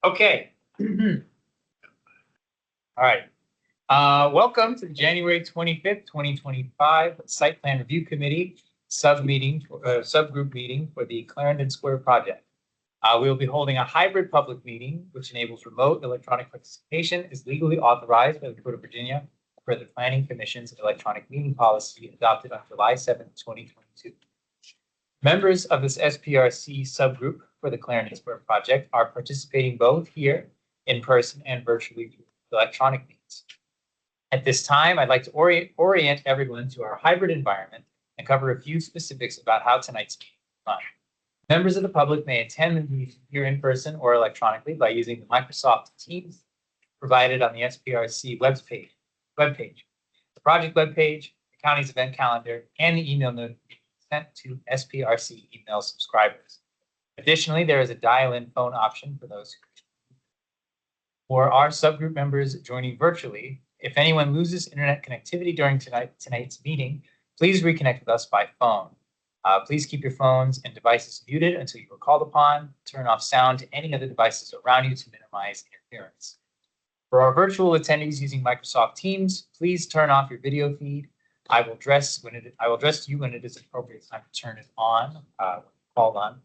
Okay. All right. Welcome to the January 25th, 2025 Site Plan Review Committee subgroup meeting for the Clarendon Square project. We will be holding a hybrid public meeting, which enables remote electronic participation, is legally authorized by the Code of Virginia per the Planning Commission's electronic meeting policy adopted on July 7th, 2022. Members of this SPRC subgroup for the Clarendon Square project are participating both here in person and virtually through electronic means. At this time, I'd like to orient everyone to our hybrid environment and cover a few specifics about how tonight's meeting will run. Members of the public may attend the meeting here in person or electronically by using the Microsoft Teams provided on the SPRC webpage. The project webpage, the county's event calendar, and the email notification sent to SPRC email subscribers. Additionally, there is a dial-in phone option for those who. For our subgroup members joining virtually, if anyone loses internet connectivity during tonight's meeting, please reconnect with us by phone. Please keep your phones and devices muted until you are called upon. Turn off sound to any other devices around you to minimize interference. For our virtual attendees using Microsoft Teams, please turn off your video feed. I will address you when it is appropriate time to turn it on, when called on.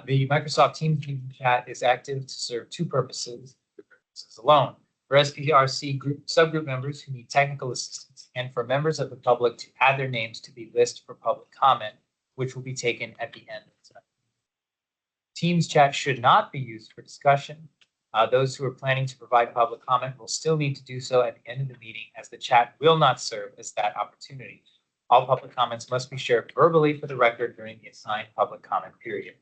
The Microsoft Teams meeting chat is active to serve two purposes alone. For SPRC subgroup members who need technical assistance, and for members of the public to add their names to the list for public comment, which will be taken at the end of tonight. Teams chat should not be used for discussion. Those who are planning to provide public comment will still need to do so at the end of the meeting, as the chat will not serve as that opportunity. All public comments must be shared verbally for the record during the assigned public comment period.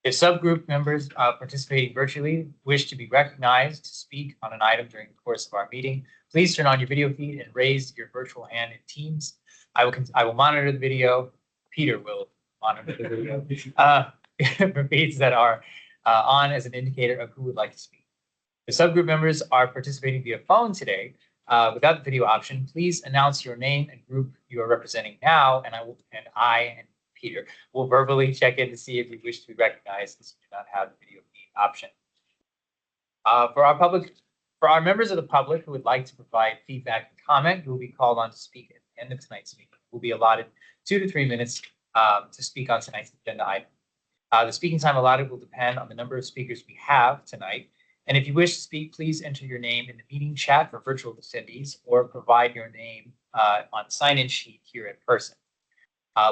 If subgroup members participating virtually wish to be recognized to speak on an item during the course of our meeting, please turn on your video feed and raise your virtual hand in Teams. I will monitor the video. Peter will monitor the video for feeds that are on as an indicator of who would like to speak. If subgroup members are participating via phone today without the video option, please announce your name and group you are representing now, and I and Peter will verbally check in to see if you wish to be recognized since we do not have the video feed option. For our members of the public who would like to provide feedback and comment, you will be called on to speak at the end of tonight's meeting. We'll be allotted 2 to 3 minutes to speak on tonight's agenda item. The speaking time allotted will depend on the number of speakers we have tonight. And if you wish to speak, please enter your name in the meeting chat for virtual attendees or provide your name on the sign-in sheet here in person.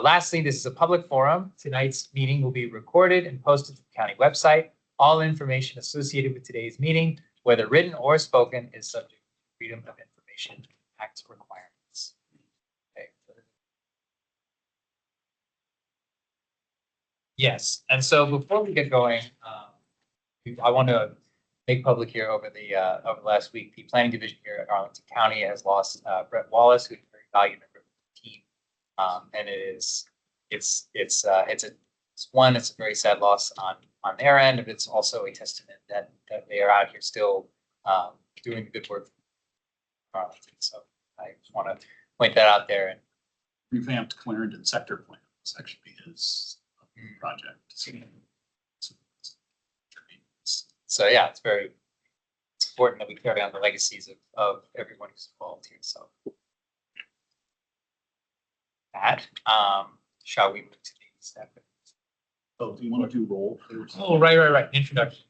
Lastly, this is a public forum. Tonight's meeting will be recorded and posted to the county website. All information associated with today's meeting, whether written or spoken, is subject to Freedom of Information Act requirements. Okay. Yes, and so before we get going, I want to make public here over the last week, the planning division here at Arlington County has lost Brett Wallace, who's a very valued member of the team. And it's a very sad loss on their end, but it's also a testament that they are out here still doing good work for Arlington. So I just want to point that out there. And revamped Clarendon sector plan was actually his project. So yeah, it's very important that we carry on the legacies of everyone who's involved here. So that shall we move to the step? Oh, do you want to do roll first? Oh, right. Introduction.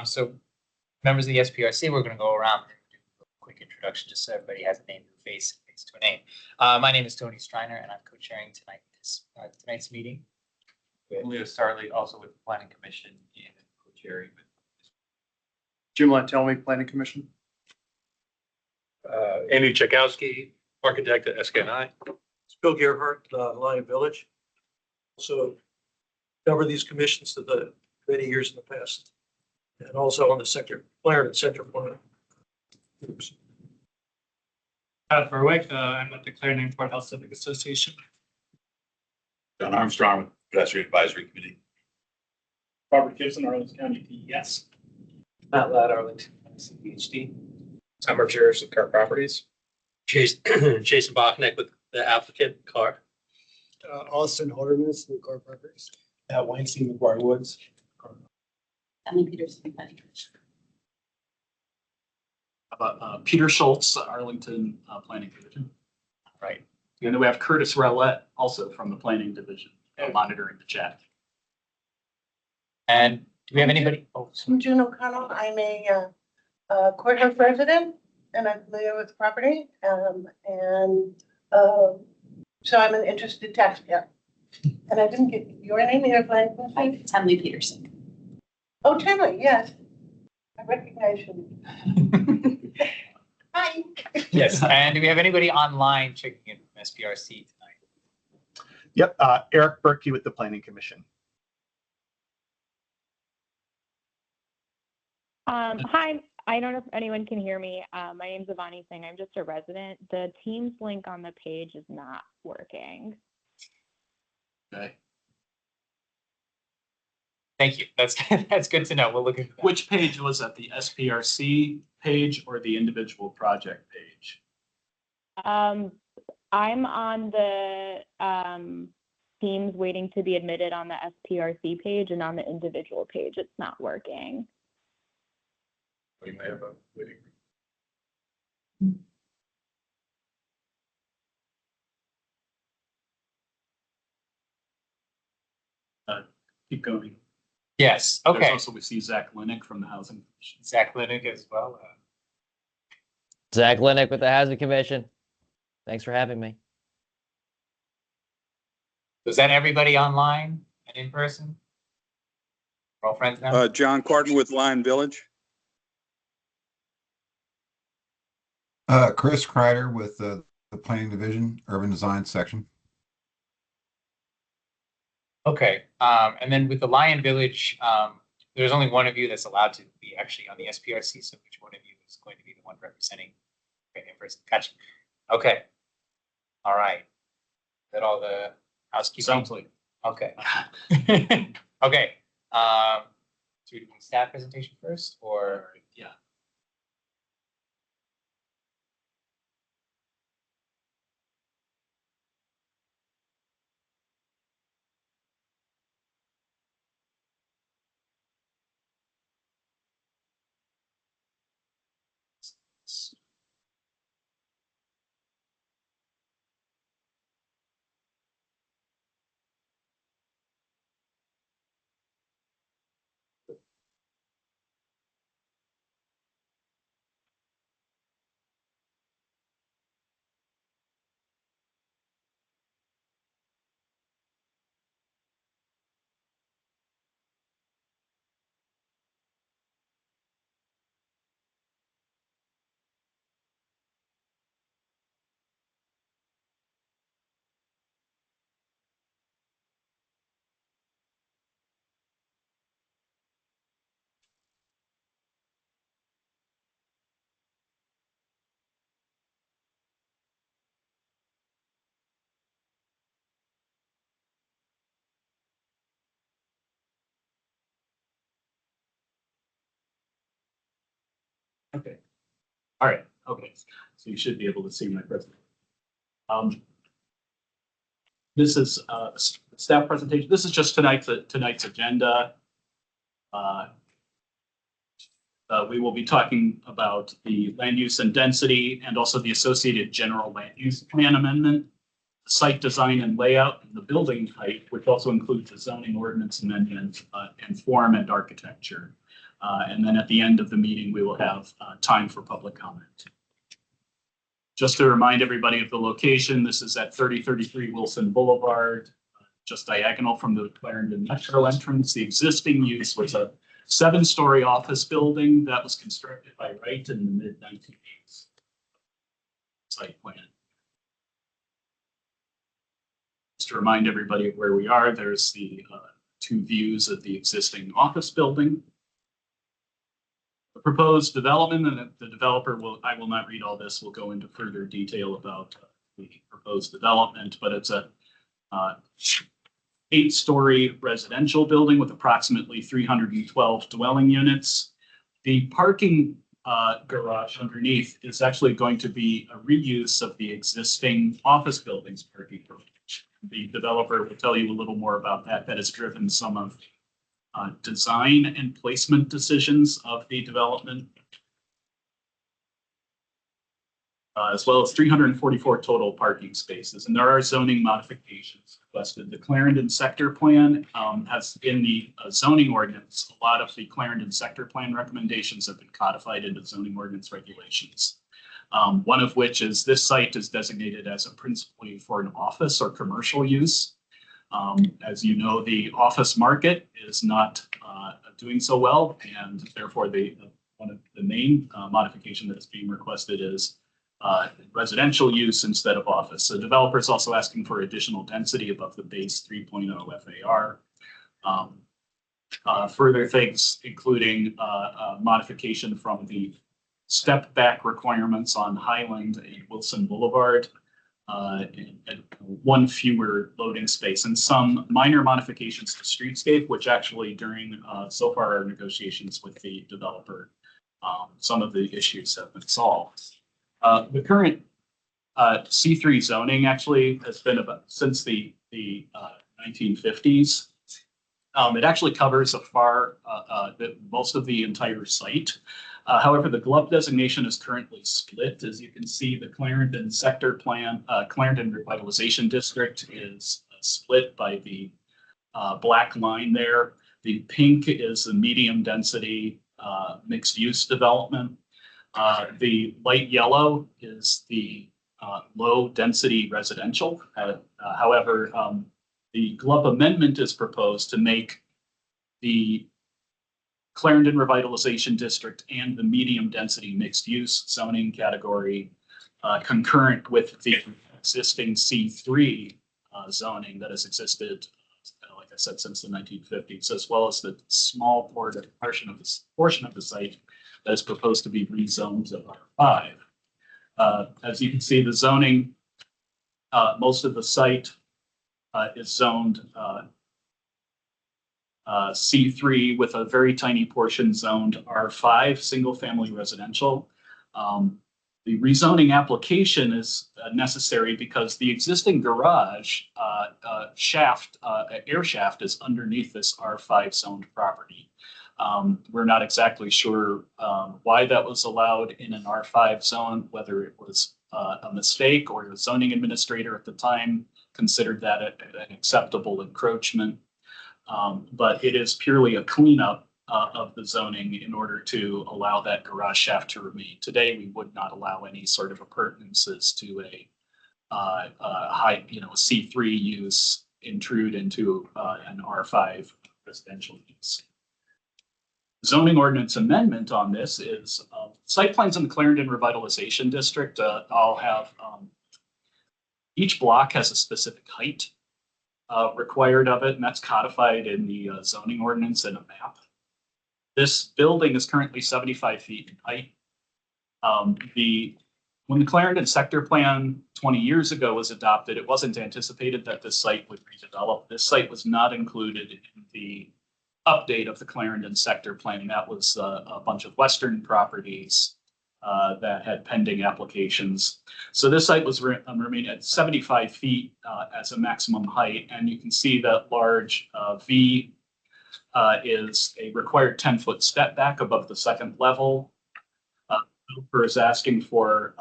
So members of the SPRC, we're going to go around and do a quick introduction just so everybody has a name to face to a name. My name is Tony Striner, and I'm co-chairing tonight's meeting. Leo Starley, also with the Planning Commission, and co-chairing with Jim Lantelmi, Planning Commission. Andy Tchaikovsky, architect at SKNI. Bill Gerhardt, Lion Village. Also cover these commissions to the many years in the past, and also on the sector, Clarendon Center Plan. Berwick, I'm with the Clarendon Courthouse Civic Association. John Armstrong with Pedestrian Advisory Committee. Robert Gibson, Arlington County PES. Matt Ladd, Arlington, PhD. Summer Chairs with Car Properties. Jason Bachnick with the applicant, Car. Austin Hodermas with Car Properties. Weinstein with Woods. Emily Peterson, Planning Commission. About Peter Schultz, Arlington Planning Division. Right. And then we have Curtis Rowlett, also from the Planning Division, monitoring the chat. And do we have anybody? Oh, I'm June O'Connell. I'm a courthouse resident and I'm familiar with the property. So I'm an interested taxpayer. And I didn't get your name, your planning commission? Emily Peterson. Oh, Tammy, yes. I recognize you. Hi. yes. And do we have anybody online checking in from SPRC tonight? Yep, Eric Berkey with the Planning Commission. Hi, I don't know if anyone can hear me. My name's Avani Singh. I'm just a resident. The Teams link on the page is not working. Okay. Thank you. That's good to know. We'll look at that. Which page was that? The SPRC page or the individual project page? I'm on the Teams waiting to be admitted on the SPRC page, and on the individual page, it's not working. We may have a waiting. Keep going. Yes. There's Okay. also, we see Zach Linick from the Housing Commission. Zach Linick as well. Zach Linick with the Housing Commission. Thanks for having me. Was that everybody online and in person? We're all friends now? John Carton with Lion Village. Chris Kreider with the Planning Division, Urban Design Section. Okay. And then with the Lion Village, there's only one of you that's allowed to be actually on the SPRC. So which one of you is going to be the one representing in person? Gotcha. Okay. All right. Is that all the housekeeping? Sounds like. Okay. Okay. So we do staff presentation first, or? Yeah. Okay. All right. Okay. So you should be able to see my presentation. This is a staff presentation. This is just tonight's agenda. We will be talking about the land use and density and also the associated general land use plan amendment, site design and layout, and the building height, which also includes the zoning ordinance amendment and form and architecture. And then at the end of the meeting, we will have time for public comment. Just to remind everybody of the location, this is at 3033 Wilson Boulevard, just diagonal from the Clarendon Metro entrance. The existing use was a 7-story office building that was constructed by Wright in the mid-1980s. Site plan. Just to remind everybody of where we are, there's the 2 views of the existing office building. The proposed development, and the developer I will not read all this, we'll go into further detail about the proposed development, but it's a 8-story residential building with approximately 312 dwelling units. The parking garage underneath is actually going to be a reuse of the existing office building's parking garage. The developer will tell you a little more about that. That has driven some of design and placement decisions of the development, as well as 344 total parking spaces. And there are zoning modifications requested. The Clarendon sector plan has in the zoning ordinance, a lot of the Clarendon sector plan recommendations have been codified into zoning ordinance regulations. One of which is this site is designated as a principally for an office or commercial use. As you know, the office market is not doing so well, and therefore one of the main modification that is being requested is residential use instead of office. So developers also asking for additional density above the base 3.0 FAR. Further things including modification from the step back requirements on Highland and Wilson Boulevard, and one fewer loading space, and some minor modifications to streetscape, which actually during so far our negotiations with the developer, some of the issues have been solved. The current C3 zoning actually has been about since the 1950s. It actually covers most of the entire site. However, the GLUB designation is currently split. As you can see, the Clarendon sector plan, Clarendon Revitalization District is split by the black line there. The pink is the medium density mixed use development. The light yellow is the low density residential. However, the GLUB amendment is proposed to make the Clarendon Revitalization District and the medium density mixed use zoning category concurrent with the existing C3 zoning that has existed, like I said, since the 1950s, as well as the small portion of the site that is proposed to be rezoned to R5. As you can see, the zoning, most of the site is zoned C3 with a very tiny portion zoned R5, single family residential. The rezoning application is necessary because the existing garage air shaft is underneath this R5 zoned property. We're not exactly sure why that was allowed in an R5 zone, whether it was a mistake or the zoning administrator at the time considered that an acceptable encroachment. But it is purely a cleanup of the zoning in order to allow that garage shaft to remain. Today, we would not allow any sort of appurtenances to a high, C3 use intrude into an R5 residential use. Zoning ordinance amendment on this is site plans in the Clarendon Revitalization District. I'll have each block has a specific height required of it, and that's codified in the zoning ordinance and a map. This building is currently 75 feet in height. When the Clarendon sector plan 20 years ago was adopted, it wasn't anticipated that this site would redevelop. This site was not included in the update of the Clarendon sector plan. That was a bunch of Western properties that had pending applications. So this site was remained at 75 feet as a maximum height. And you can see that large V is a required 10-foot step back above the second level. Developer is asking for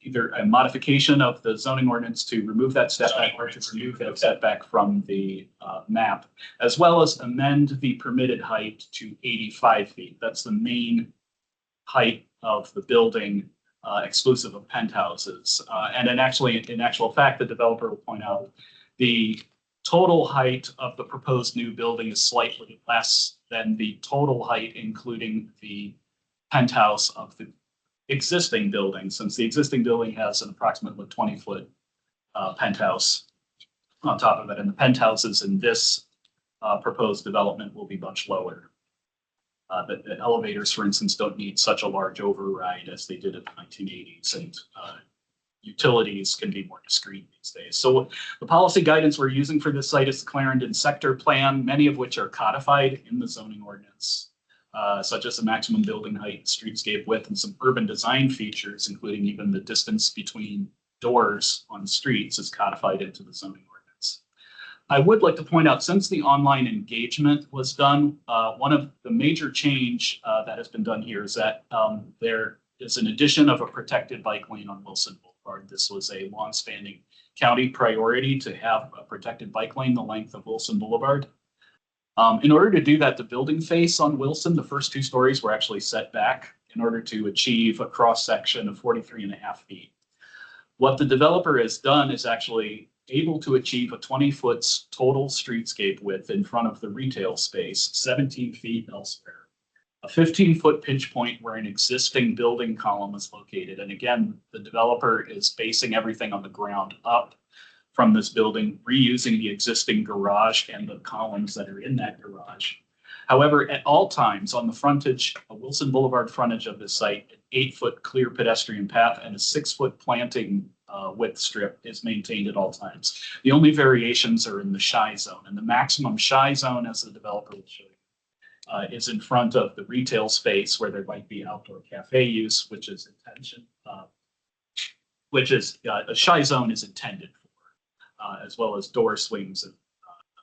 either a modification of the zoning ordinance to remove that step back or to remove that setback from the map, as well as amend the permitted height to 85 feet. That's the main height of the building, exclusive of penthouses. And in actual fact, the developer will point out the total height of the proposed new building is slightly less than the total height, including the penthouse of the existing building, since the existing building has an approximately 20-foot penthouse on top of it, and the penthouses in this proposed development will be much lower. The elevators, for instance, don't need such a large override as they did in the 1980s, and utilities can be more discreet these days. So the policy guidance we're using for this site is the Clarendon sector plan, many of which are codified in the zoning ordinance, such as the maximum building height, streetscape width, and some urban design features, including even the distance between doors on streets is codified into the zoning ordinance. I would like to point out, since the online engagement was done, one of the major change that has been done here is that there is an addition of a protected bike lane on Wilson Boulevard. This was a longstanding county priority to have a protected bike lane the length of Wilson Boulevard. In order to do that, the building face on Wilson, the first 2 stories were actually set back in order to achieve a cross section of 43.5 feet. What the developer has done is actually able to achieve a 20-foot total streetscape width in front of the retail space, 17 feet elsewhere. A 15-foot pinch point where an existing building column is located. And again, the developer is basing everything on the ground up from this building, reusing the existing garage and the columns that are in that garage. However, at all times on the frontage, a Wilson Boulevard frontage of this site, an 8-foot clear pedestrian path and a 6-foot planting width strip is maintained at all times. The only variations are in the shy zone, and the maximum shy zone, as the developer will show you, is in front of the retail space where there might be outdoor cafe use, which is a shy zone is intended for, as well as door swings and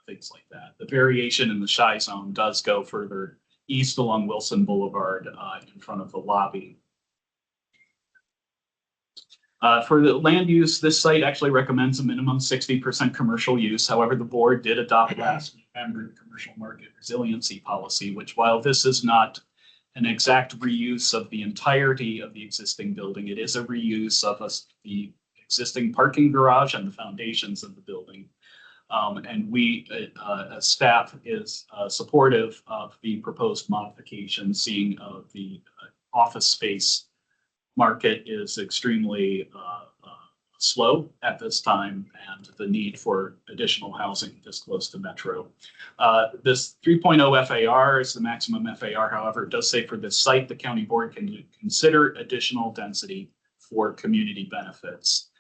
things like that. The variation in the shy zone does go further east along Wilson Boulevard in front of the lobby. For the land use, this site actually recommends a minimum 60% commercial use. However, the board did adopt last November the commercial market resiliency policy, which, while this is not an exact reuse of the entirety of the existing building, it is a reuse of the existing parking garage and the foundations of the building. And we, as staff, is supportive of the proposed modification, seeing the office space market is extremely slow at this time, and the need for additional housing this close to Metro. This 3.0 FAR is the maximum FAR. However, it does say for this site, the county board can consider additional density for community benefits.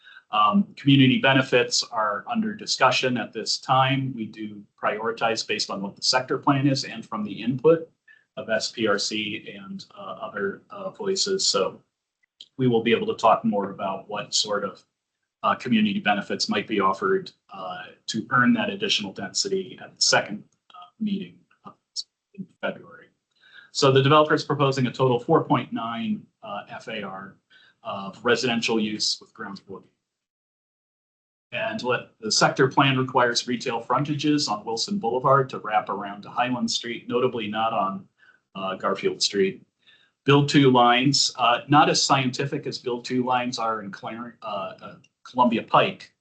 Community benefits are under discussion at this time. We do prioritize based on what the sector plan is and from the input of SPRC and other voices. So we will be able to talk more about what sort of community benefits might be offered to earn that additional density at the second meeting in February. So the developer is proposing a total 4.9 FAR of residential use with ground floor. And the sector plan requires retail frontages on Wilson Boulevard to wrap around to Highland Street, notably not on Garfield Street. Build to lines, not as scientific as build to lines are in Columbia Pike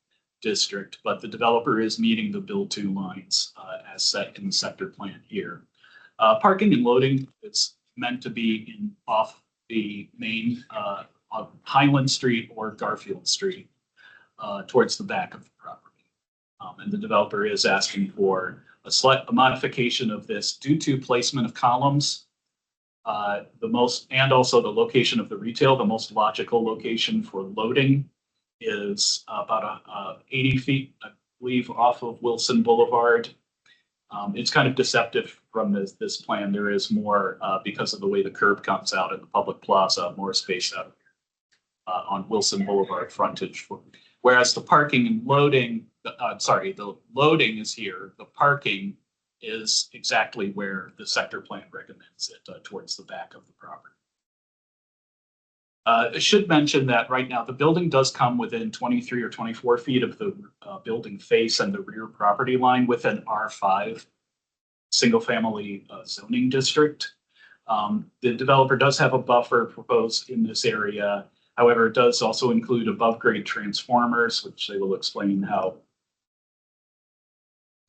District, but the developer is meeting the build to lines as set in the sector plan here. Parking and loading, it's meant to be off the main Highland Street or Garfield Street towards the back of the property. And the developer is asking for a modification of this due to placement of columns. And also the location of the retail, the most logical location for loading is about 80 feet, I believe, off of Wilson Boulevard. It's kind of deceptive from this plan. There is more, because of the way the curb comes out in the public plaza, more space out on Wilson Boulevard frontage. Whereas the parking and loading, the loading is here, the parking is exactly where the sector plan recommends it, towards the back of the property. I should mention that right now the building does come within 23 or 24 feet of the building face and the rear property line with an R5 single family zoning district. The developer does have a buffer proposed in this area. However, it does also include above grade transformers, which they will explain how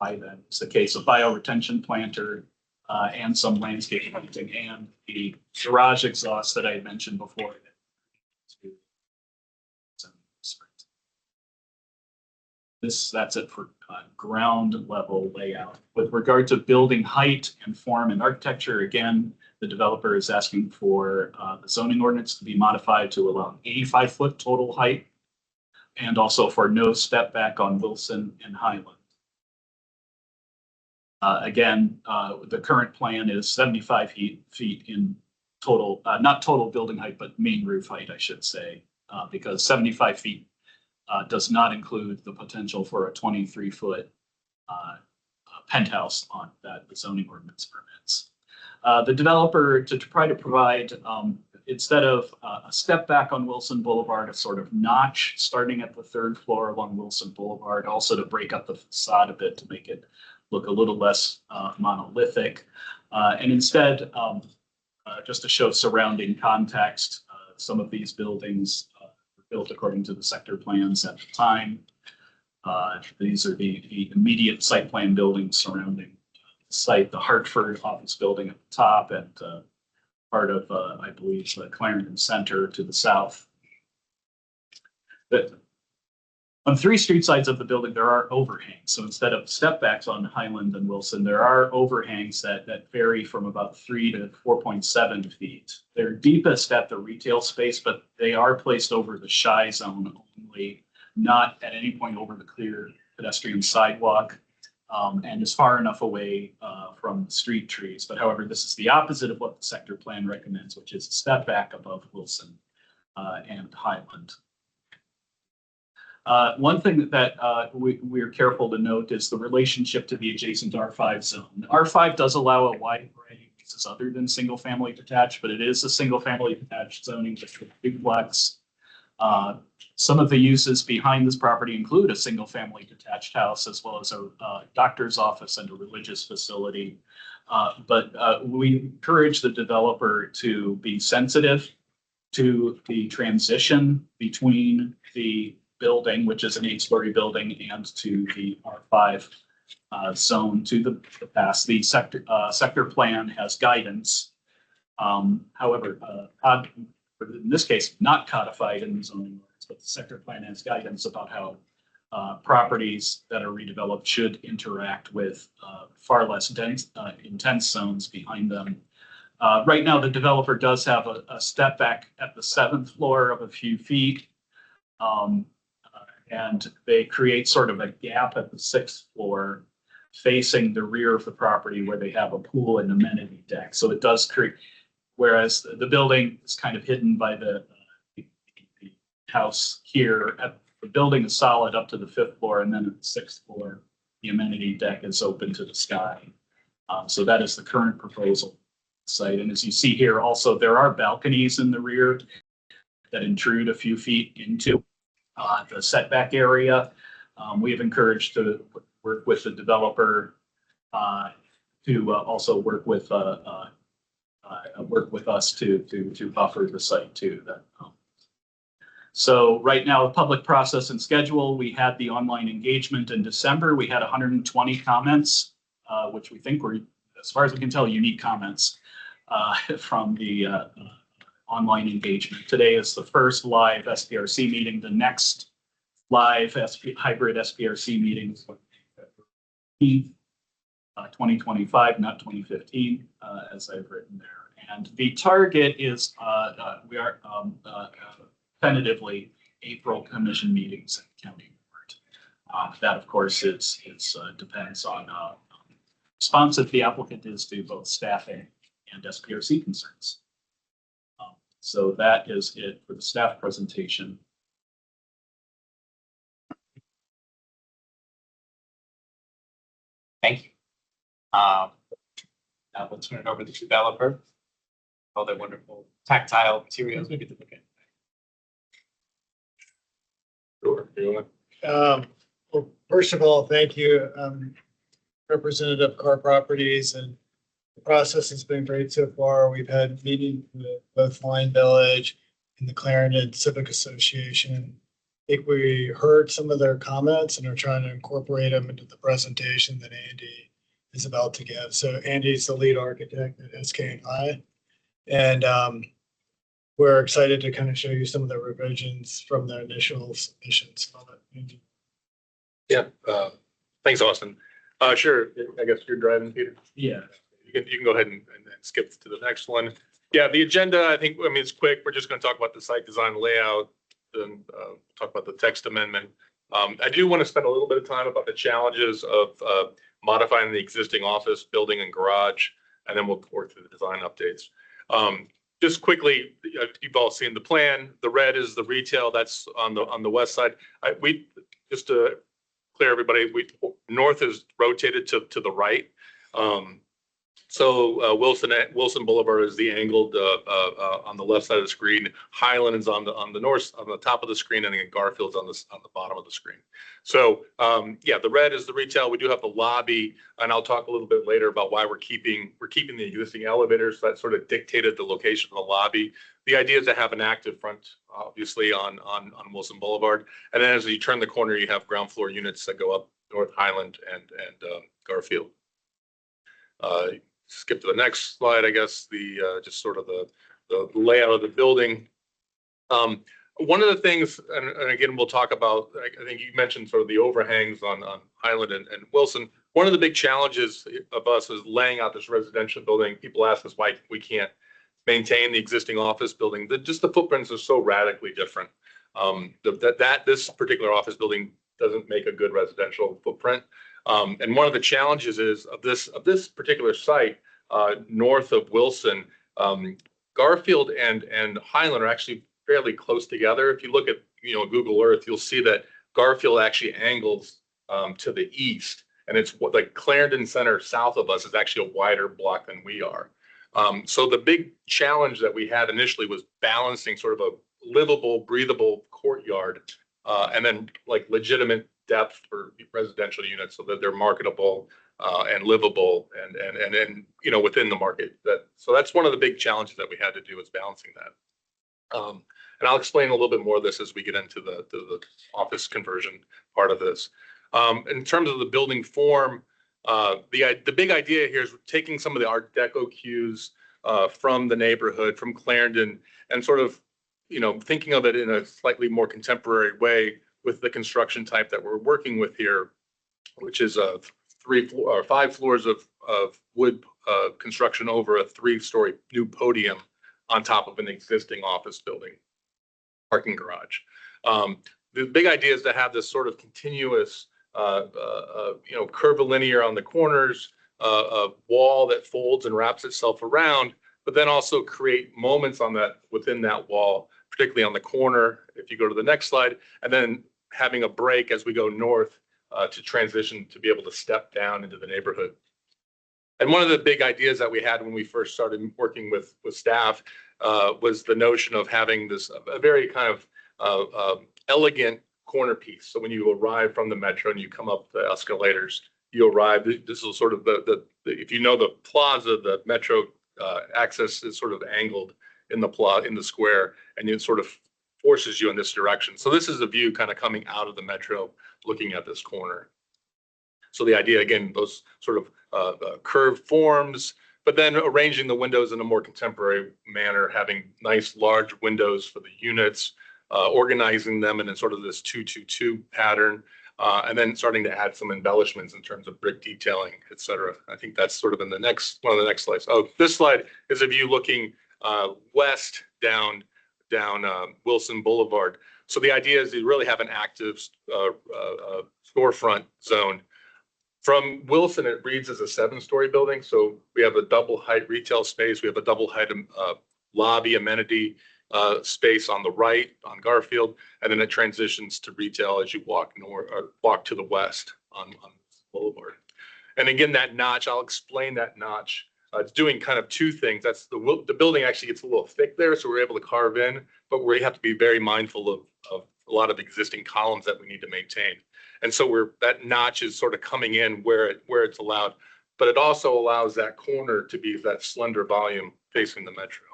that is the case, of bioretention planter and some landscape planting and the garage exhaust that I had mentioned before. That's it for ground level layout. With regard to building height and form and architecture, again, the developer is asking for the zoning ordinance to be modified to allow 85-foot total height and also for no step back on Wilson and Highland. Again, the current plan is 75 feet in total, not total building height, but main roof height, I should say, because 75 feet does not include the potential for a 23-foot penthouse on that the zoning ordinance permits. The developer to try to provide, instead of a step back on Wilson Boulevard, a sort of notch starting at the third floor along Wilson Boulevard, also to break up the facade a bit to make it look a little less monolithic. And instead, just to show surrounding context, some of these buildings were built according to the sector plans at the time. These are the immediate site plan buildings surrounding the site, the Hartford office building at the top, and part of, I believe, the Clarendon Center to the south. But on 3 street sides of the building, there are overhangs. So instead of step backs on Highland and Wilson, there are overhangs that vary from about 3 to 4.7 feet. They're deepest at the retail space, but they are placed over the shy zone only, not at any point over the clear pedestrian sidewalk, and is far enough away from street trees. But however, this is the opposite of what the sector plan recommends, which is a step back above Wilson and Highland. One thing that we're careful to note is the relationship to the adjacent R5 zone. R5 does allow a wide variety of uses other than single family detached, but it is a single family detached zoning district duplex. Some of the uses behind this property include a single family detached house, as well as a doctor's office and a religious facility. But we encourage the developer to be sensitive to the transition between the building, which is an 8-story building, and to the R5 zone to the past. The sector plan has guidance. However, in this case, not codified in the zoning ordinance, but the sector plan has guidance about how properties that are redeveloped should interact with far less dense, intense zones behind them. Right now, the developer does have a step back at the 7th floor of a few feet. And they create sort of a gap at the 6th floor facing the rear of the property where they have a pool and amenity deck. So it does create, whereas the building is kind of hidden by the house here. The building is solid up to the 5th floor, and then at the 6th floor, the amenity deck is open to the sky. So that is the current proposal site. And as you see here, also there are balconies in the rear that intrude a few feet into the setback area. We have encouraged to work with the developer to also work with us to buffer the site too. So right now, public process and schedule, we had the online engagement in December. We had 120 comments, which we think were, as far as we can tell, unique comments from the online engagement. Today is the first live SPRC meeting. The next live hybrid SPRC meeting is 2025, not 2015, as I've written there. And the target is we are tentatively April commission meetings at the county board. That, of course, depends on responsive the applicant is to both staffing and SPRC concerns. So that is it for the staff presentation. Thank you. Now we'll turn it over to the developer. All the wonderful tactile materials we get to look at. Sure. Well, first of all, thank you, Representative Carr Properties, and the process has been great so far. We've had meetings with both Lime Village and the Clarendon Civic Association. I think we heard some of their comments and are trying to incorporate them into the presentation that Andy is about to give. So Andy's the lead architect at SK&I, and we're excited to kind of show you some of the revisions from the initial submissions. Yeah. Thanks, Austin. Sure. I guess you're driving, Peter. Yeah. You can go ahead and skip to the next one. Yeah, the agenda, I mean, it's quick. We're just going to talk about the site design layout and talk about the text amendment. I do want to spend a little bit of time about the challenges of modifying the existing office building and garage, and then we'll work through the design updates. Just quickly, you've all seen the plan. The red is the retail. That's on the west side. We just clear everybody, north is rotated to the right. So Wilson Boulevard is the angled on the left side of the screen. Highland is on the north, on the top of the screen, and then Garfield's on the bottom of the screen. So yeah, the red is the retail. We do have the lobby, and I'll talk a little bit later about why we're keeping the existing elevators. So that sort of dictated the location of the lobby. The idea is to have an active front, obviously, on Wilson Boulevard, and then as you turn the corner, you have ground floor units that go up North Highland and Garfield. Skip to the next slide, I guess, just sort of the layout of the building. One of the things, and again, we'll talk about, I think you mentioned sort of the overhangs on Highland and Wilson. One of the big challenges of us is laying out this residential building. People ask us why we can't maintain the existing office building. Just the footprints are so radically different. This particular office building doesn't make a good residential footprint. And one of the challenges is of this particular site, north of Wilson, Garfield and Highland are actually fairly close together. If you look at Google Earth, you'll see that Garfield actually angles to the east, and it's like Clarendon Center south of us is actually a wider block than we are. So the big challenge that we had initially was balancing sort of a livable, breathable courtyard, and then like legitimate depth for residential units so that they're marketable and livable and within the market. So that's one of the big challenges that we had to do, is balancing that. And I'll explain a little bit more of this as we get into the office conversion part of this. In terms of the building form, the big idea here is taking some of the Art Deco cues from the neighborhood, from Clarendon, and sort of thinking of it in a slightly more contemporary way with the construction type that we're working with here, which is 5 floors of wood construction over a 3-story new podium on top of an existing office building, parking garage. The big idea is to have this sort of continuous, curvilinear on the corners, a wall that folds and wraps itself around, but then also create moments within that wall, particularly on the corner. If you go to the next slide, and then having a break as we go north to transition to be able to step down into the neighborhood. And one of the big ideas that we had when we first started working with staff was the notion of having a very kind of elegant corner piece. So when you arrive from the metro and you come up the escalators, you arrive. This is sort of if you know the plaza, the metro access is sort of angled in the square, and it sort of forces you in this direction. So this is a view kind of coming out of the metro, looking at this corner. So the idea, again, those sort of curved forms, but then arranging the windows in a more contemporary manner, having nice large windows for the units, organizing them in sort of this 2-2-2 pattern, and then starting to add some embellishments in terms of brick detailing, et cetera. I think that's sort of in one of the next slides. Oh, this slide is a view looking west down Wilson Boulevard. So the idea is to really have an active storefront zone. From Wilson, it reads as a 7-story building. So we have a double height retail space. We have a double height lobby amenity space on the right on Garfield, and then it transitions to retail as you walk to the west on Boulevard. And again, that notch, I'll explain that notch. It's doing kind of 2 things. That's the building actually gets a little thick there, so we're able to carve in, but we have to be very mindful of a lot of existing columns that we need to maintain. And so that notch is sort of coming in where it's allowed, but it also allows that corner to be that slender volume facing the metro.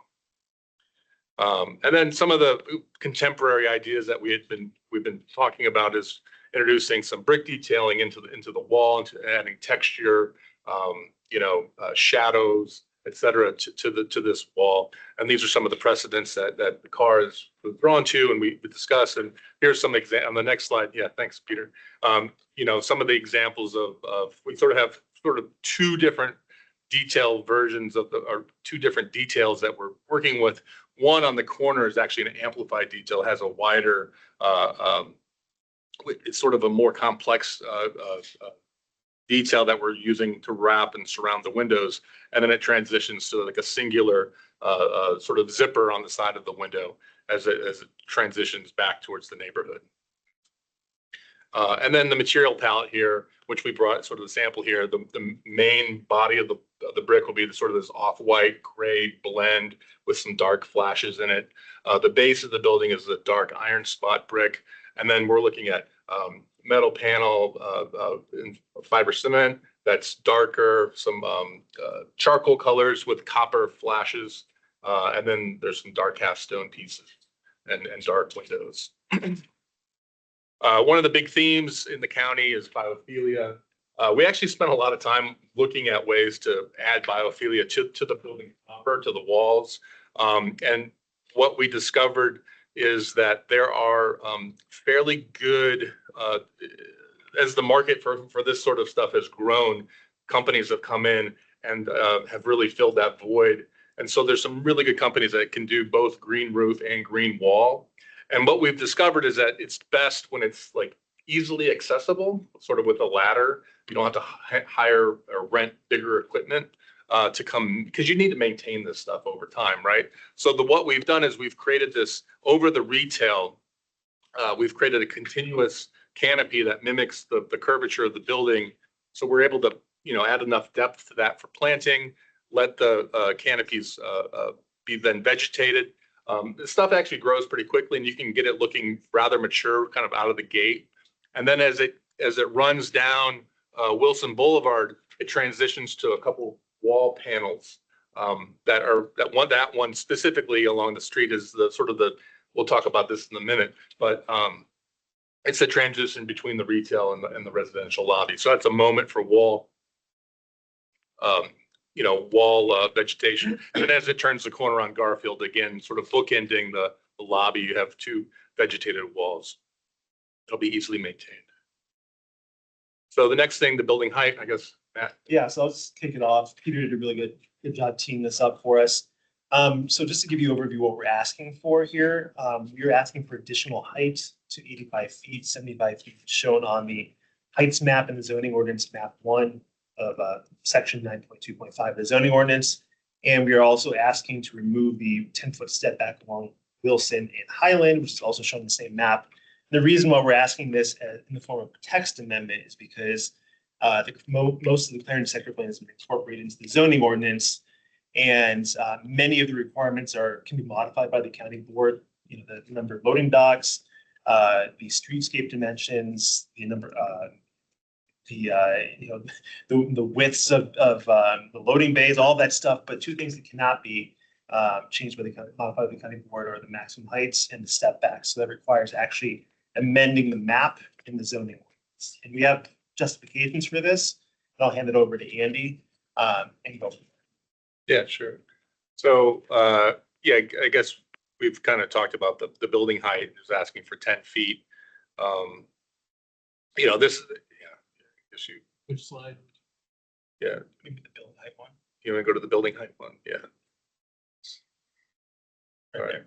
And then some of the contemporary ideas that we've been talking about is introducing some brick detailing into the wall, into adding texture, shadows, et cetera, to this wall. And these are some of the precedents that the car is drawn to, and we discuss. And here's some on the next slide. Yeah, thanks, Peter. Some of the examples of we sort of have 2 different detail versions or 2 different details that we're working with. One on the corner is actually an amplified detail, has a wider, it's sort of a more complex detail that we're using to wrap and surround the windows. And then it transitions to like a singular sort of zipper on the side of the window as it transitions back towards the neighborhood. And then the material palette here, which we brought sort of the sample here, the main body of the brick will be the sort of this off-white gray blend with some dark flashes in it. The base of the building is a dark iron spot brick. And then we're looking at metal panel in fiber cement that's darker, some charcoal colors with copper flashes. And then there's some dark cast stone pieces and dark windows. One of the big themes in the county is biophilia. We actually spent a lot of time looking at ways to add biophilia to the building proper, to the walls. And what we discovered is that there are fairly good, as the market for this sort of stuff has grown, companies have come in and have really filled that void. And so there's some really good companies that can do both green roof and green wall. And what we've discovered is that it's best when it's like easily accessible, sort of with a ladder. You don't have to hire or rent bigger equipment to come, because you need to maintain this stuff over time, right? So what we've done is we've created this over the retail. We've created a continuous canopy that mimics the curvature of the building. So we're able to, add enough depth to that for planting, let the canopies be then vegetated. This stuff actually grows pretty quickly, and you can get it looking rather mature kind of out of the gate. And then as it runs down Wilson Boulevard, it transitions to a couple wall panels that one specifically along the street is the sort of we'll talk about this in a minute, but it's a transition between the retail and the residential lobby. So that's a moment for wall vegetation. And as it turns the corner on Garfield, again, sort of bookending the lobby, you have two vegetated walls. It'll be easily maintained. So the next thing, the building height, I guess, Matt. Yeah, so I'll just kick it off. Peter did a really good job teeing this up for us. So just to give you an overview what we're asking for here, we're asking for additional height to 85 feet, 75 feet shown on the heights map in the zoning ordinance map 1 of section 9.2.5 of the zoning ordinance. And we are also asking to remove the 10-foot step back along Wilson and Highland, which is also shown in the same map. And the reason why we're asking this in the form of a text amendment is because most of the Clarendon sector plan has been incorporated into the zoning ordinance, and many of the requirements can be modified by the county board. The number of loading docks, the streetscape dimensions, the number, the widths of the loading bays, all that stuff. But two things that cannot be changed by the county, modified by the county board are the maximum heights and the step backs. So that requires actually amending the map in the zoning ordinance. And we have justifications for this. And I'll hand it over to Andy and go. Yeah, sure. So I guess we've kind of talked about the building height is asking for 10 feet. Which slide? Yeah. Maybe the building height one. You want to go to the building height one? Yeah. All right.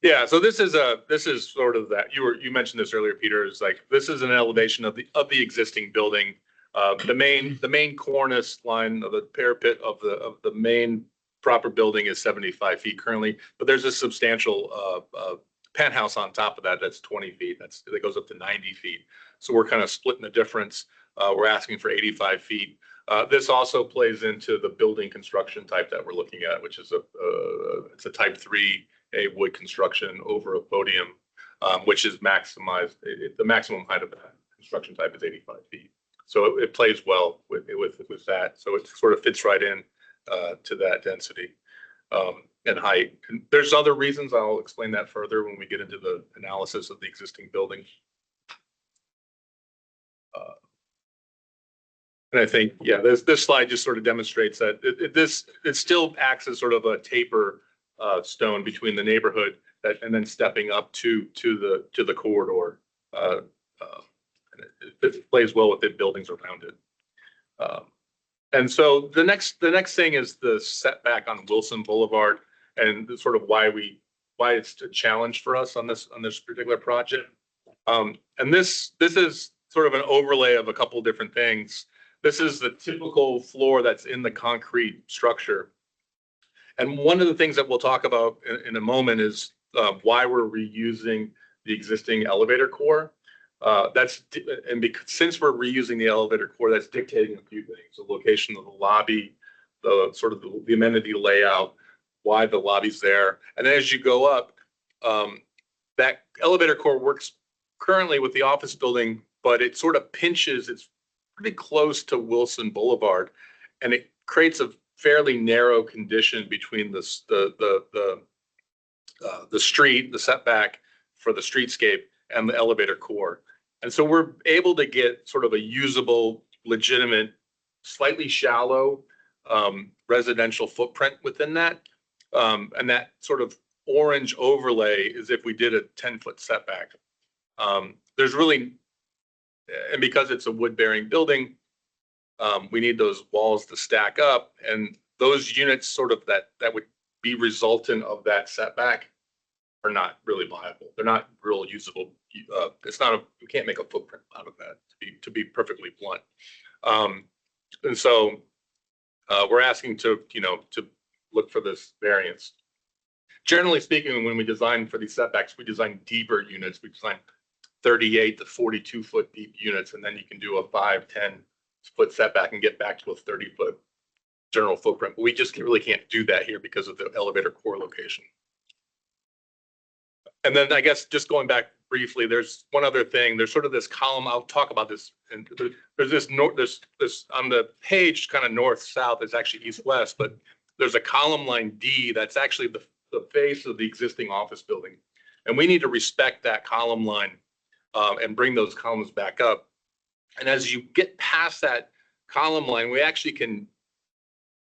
Yeah, so this is sort of that. You mentioned this earlier, Peter, is like this is an elevation of the existing building. The main cornice line of the parapet of the main proper building is 75 feet currently, but there's a substantial penthouse on top of that that's 20 feet. That goes up to 90 feet. So we're kind of splitting the difference. We're asking for 85 feet. This also plays into the building construction type that we're looking at, which is it's a type 3A wood construction over a podium, which is maximized. The maximum height of that construction type is 85 feet. So it plays well with that. So it sort of fits right in to that density and height. And there's other reasons. I'll explain that further when we get into the analysis of the existing building. And I think, yeah, this slide just sort of demonstrates that it still acts as sort of a taper stone between the neighborhood and then stepping up to the corridor. It plays well with the buildings around it. And so the next thing is the setback on Wilson Boulevard and sort of why it's a challenge for us on this particular project. And this is sort of an overlay of a couple different things. This is the typical floor that's in the concrete structure. And one of the things that we'll talk about in a moment is why we're reusing the existing elevator core. and because since we're reusing the elevator core, that's dictating a few things: the location of the lobby, the sort of the amenity layout, why the lobby's there, and then as you go up, that elevator core works currently with the office building, but it sort of pinches. It's pretty close to Wilson Boulevard, and it creates a fairly narrow condition between the street, the setback for the streetscape, and the elevator core. And so we're able to get sort of a usable, legitimate, slightly shallow residential footprint within that. And that sort of orange overlay is if we did a 10-foot setback. There's really, and because it's a wood-bearing building, we need those walls to stack up, and those units sort of that would be resultant of that setback are not really viable. They're not real usable. It's not we can't make a footprint out of that, to be perfectly blunt. And so we're asking to look for this variance. Generally speaking, when we design for these setbacks, we design deeper units. We design 38 to 42 foot deep units, and then you can do a 5, 10 foot setback and get back to a 30-foot general footprint. But we just really can't do that here because of the elevator core location. And then I guess just going back briefly, there's one other thing. There's sort of this column. I'll talk about this. And there's this on the page, kind of north-south. It's actually east-west, but there's a column line D that's actually the face of the existing office building. And we need to respect that column line and bring those columns back up. And as you get past that column line, we actually can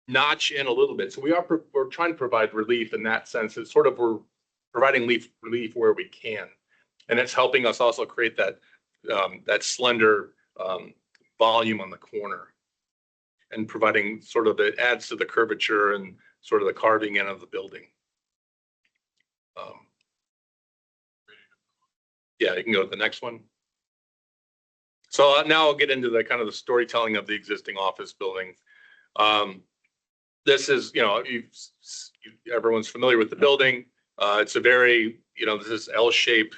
notch in a little bit. So we're trying to provide relief in that sense. It's sort of we're providing relief where we can, and it's helping us also create that slender volume on the corner, and providing sort of it adds to the curvature and sort of the carving in of the building. Yeah, you can go to the next one. So now I'll get into the kind of the storytelling of the existing office building. This is, everyone's familiar with the building. It's a very, this is L-shaped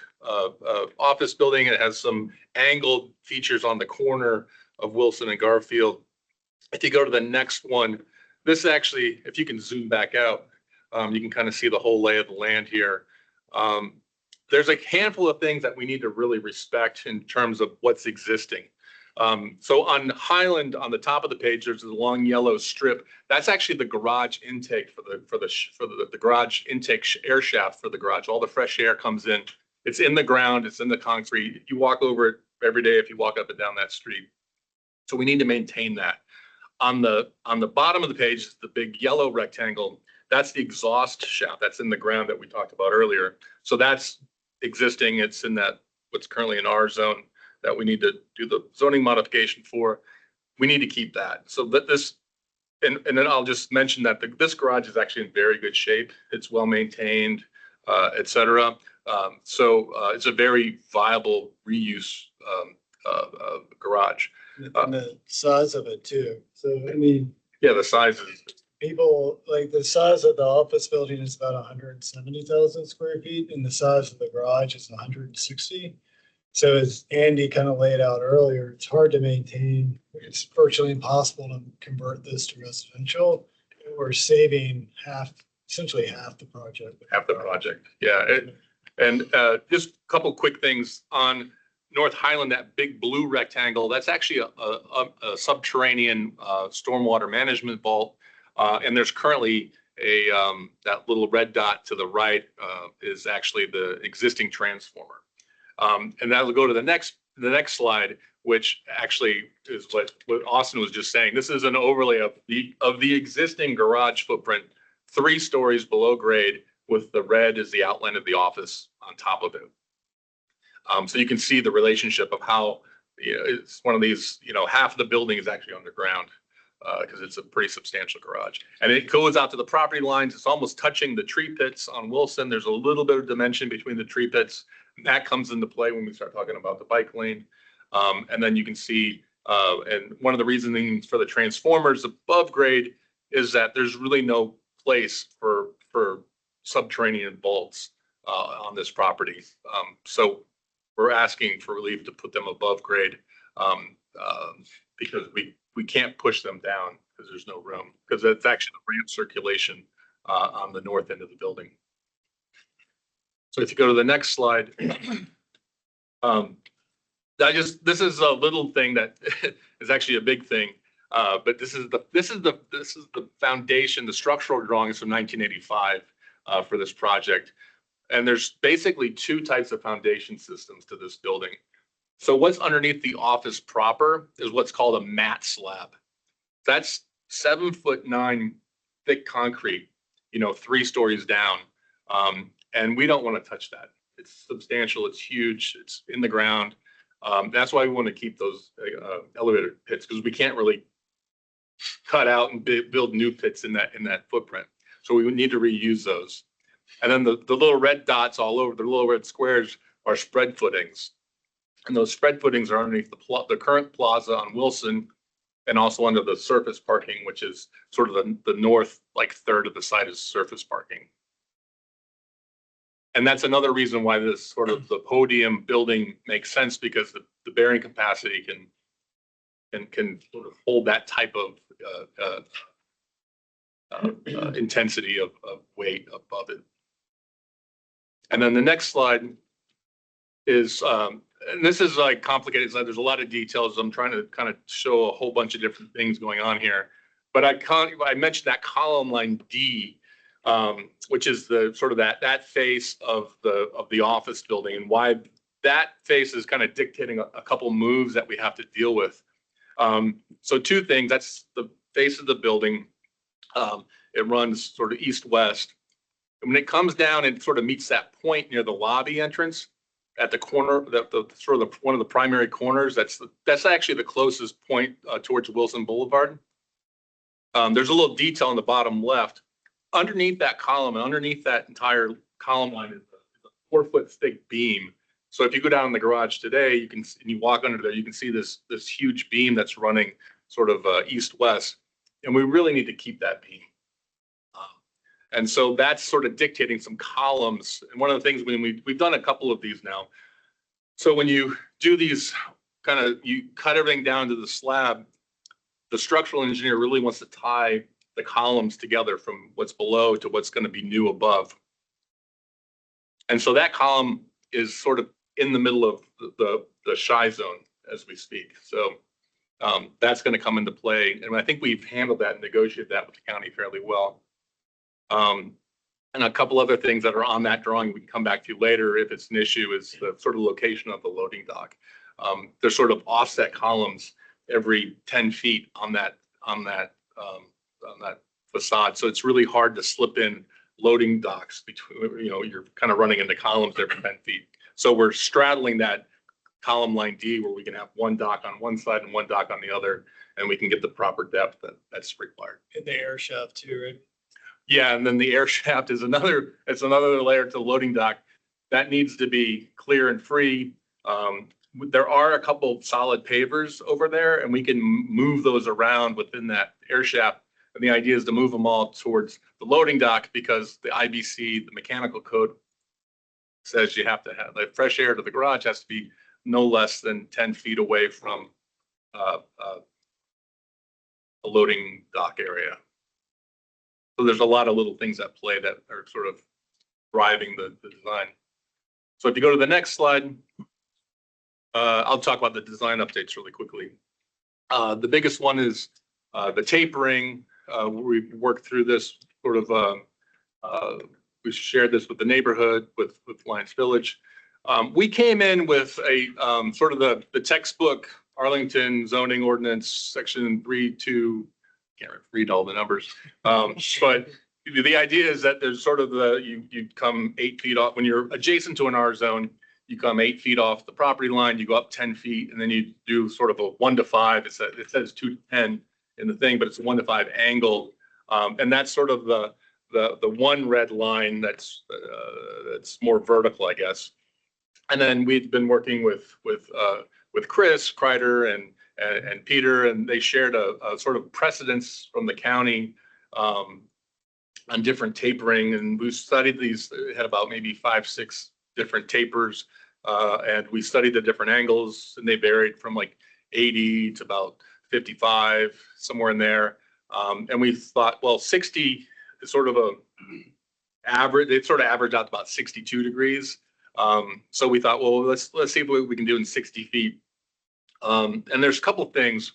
office building. It has some angled features on the corner of Wilson and Garfield. If you go to the next one, this actually, if you can zoom back out, you can kind of see the whole lay of the land here. There's a handful of things that we need to really respect in terms of what's existing. So on Highland, on the top of the page, there's a long yellow strip. That's actually the garage intake for the garage intake air shaft for the garage. All the fresh air comes in. It's in the ground. It's in the concrete. You walk over it every day if you walk up and down that street. So we need to maintain that. On the bottom of the page is the big yellow rectangle. That's the exhaust shaft. That's in the ground that we talked about earlier. So that's existing. It's in that what's currently in our zone that we need to do the zoning modification for. We need to keep that. So that this, and then I'll just mention that this garage is actually in very good shape. It's well maintained, et cetera. So it's a very viable reuse garage. And the size of it too. So, I mean. Yeah, the size is. People, like the size of the office building is about 170,000 square feet, and the size of the garage is 160. So as Andy kind of laid out earlier, it's hard to maintain. It's virtually impossible to convert this to residential. We're saving essentially half the project. Half the project, yeah. And just a couple quick things on North Highland, that big blue rectangle, that's actually a subterranean stormwater management vault. And there's currently that little red dot to the right is actually the existing transformer. And that'll go to the next slide, which actually is what Austin was just saying. This is an overlay of the existing garage footprint, 3 stories below grade, with the red is the outline of the office on top of it. So you can see the relationship of how it's one of these, half of the building is actually underground because it's a pretty substantial garage. And it goes out to the property lines. It's almost touching the tree pits on Wilson. There's a little bit of dimension between the tree pits. And that comes into play when we start talking about the bike lane. And then you can see, and one of the reasonings for the transformers above grade is that there's really no place for subterranean vaults on this property. So we're asking for relief to put them above grade because we can't push them down because there's no room, because it's actually the ramp circulation on the north end of the building. So if you go to the next slide, this is a little thing that is actually a big thing, but this is the foundation, the structural drawings from 1985 for this project. And there's basically two types of foundation systems to this building. So what's underneath the office proper is what's called a mat slab. That's 7'9" thick concrete, 3 stories down. And we don't want to touch that. It's substantial, it's huge, it's in the ground. That's why we want to keep those elevator pits, because we can't really cut out and build new pits in that footprint. So we would need to reuse those. And then the little red dots all over, the little red squares are spread footings. And those spread footings are underneath the current plaza on Wilson, and also under the surface parking, which is sort of the north, third of the site is surface parking. And that's another reason why this sort of the podium building makes sense, because the bearing capacity can sort of hold that type of intensity of weight above it. And then the next slide is, and this is complicated. There's a lot of details. I'm trying to kind of show a whole bunch of different things going on here. But I mentioned that column line D, which is the sort of that face of the office building, and why that face is kind of dictating a couple moves that we have to deal with. So 2 things. That's the face of the building. It runs sort of east-west. And when it comes down and sort of meets that point near the lobby entrance at the corner, one of the primary corners, that's actually the closest point towards Wilson Boulevard. There's a little detail on the bottom left. Underneath that column, and underneath that entire column line is a 4-foot thick beam. So if you go down in the garage today, and you walk under there, you can see this huge beam that's running sort of east-west, and we really need to keep that beam. And so that's sort of dictating some columns. And one of the things we've done a couple of these now. So when you do these you cut everything down to the slab, the structural engineer really wants to tie the columns together from what's below to what's going to be new above. And so that column is sort of in the middle of the shy zone as we speak. So that's going to come into play. And I think we've handled that and negotiated that with the county fairly well. And a couple other things that are on that drawing we can come back to later if it's an issue is the sort of location of the loading dock. There's sort of offset columns every 10 feet on that facade. So it's really hard to slip in loading docks between, you're kind of running into columns every 10 feet. So we're straddling that column line D where we can have one dock on one side and one dock on the other, and we can get the proper depth that's required. In the air shaft too, right? Yeah, and then the air shaft is another layer to the loading dock that needs to be clear and free. There are a couple solid pavers over there, and we can move those around within that air shaft. And the idea is to move them all towards the loading dock, because the IBC, the mechanical code, says you have to have the fresh air to the garage has to be no less than 10 feet away from the loading dock area. So there's a lot of little things at play that are sort of driving the design. So if you go to the next slide, I'll talk about the design updates really quickly. The biggest one is the tapering. We've worked through this sort of, we shared this with the neighborhood, with Lions Village. We came in with a sort of the textbook Arlington zoning ordinance section 3.2. Can't read all the numbers, but the idea is that there's sort of you come 8 feet off when you're adjacent to an R zone. You come 8 feet off the property line, you go up 10 feet, and then you do sort of a 1 to 5. It says 2 to 10 in the thing, but it's a 1 to 5 angle, and that's sort of the one red line that's more vertical, I guess. And then we've been working with Chris Kreider and Peter, and they shared a sort of precedence from the county on different tapering, and we studied these. It had about maybe 5, 6 different tapers And we studied the different angles, and they varied from like 80 to about 55, somewhere in there. And we thought, well, 60 is sort of a average. It sort of averaged out to about 62 degrees. So we thought, well, let's see if we can do in 60 feet. And there's a couple of things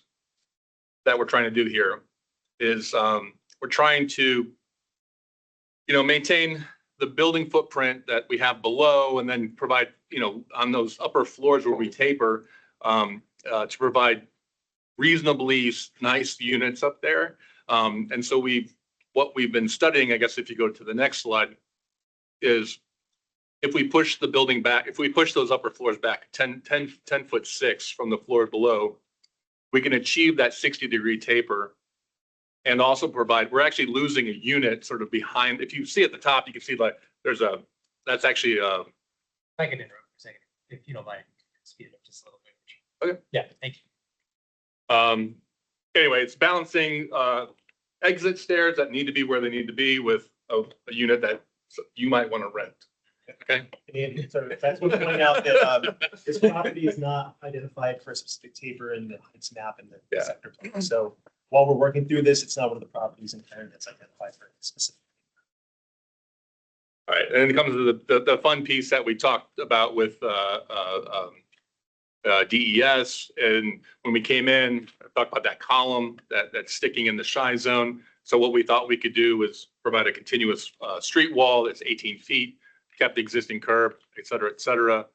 that we're trying to do here. Is we're trying to, maintain the building footprint that we have below, and then provide, on those upper floors where we taper, to provide reasonably nice units up there. And so what we've been studying, I guess if you go to the next slide, is if we push the building back, if we push those upper floors back 10 foot 6 from the floor below, we can achieve that 60-degree taper. And also provide, we're actually losing a unit sort of behind. If you see at the top, you can see like that's actually I can interrupt for a second, if you don't mind. Speed it up just a little bit. Okay. Yeah, thank you. Anyway, it's balancing exit stairs that need to be where they need to be with a unit that you might want to rent. Okay. And so that's what point out that this property is not identified for a specific taper in its map in the sector plan. So while we're working through this, it's not one of the properties in town that's identified for a specific. All right, and then it comes to the fun piece that we talked about with DES, and when we came in, I talked about that column that's sticking in the shy zone. So what we thought we could do was provide a continuous street wall that's 18 feet, kept the existing curb, et cetera, et cetera.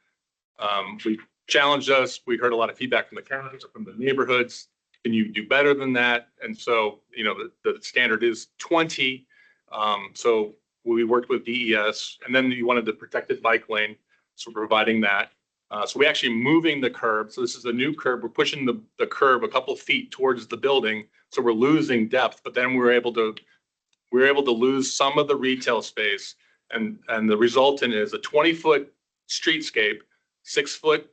We challenged us. We heard a lot of feedback from the counties or from the neighborhoods. Can you do better than that? And so, the standard is 20. So we worked with DES, and then you wanted the protected bike lane. So we're providing that. So we actually moving the curb. So this is a new curb. We're pushing the curb a couple of feet towards the building. So we're losing depth, but then we were able to lose some of the retail space. And the resultant is a 20-foot streetscape, 6-foot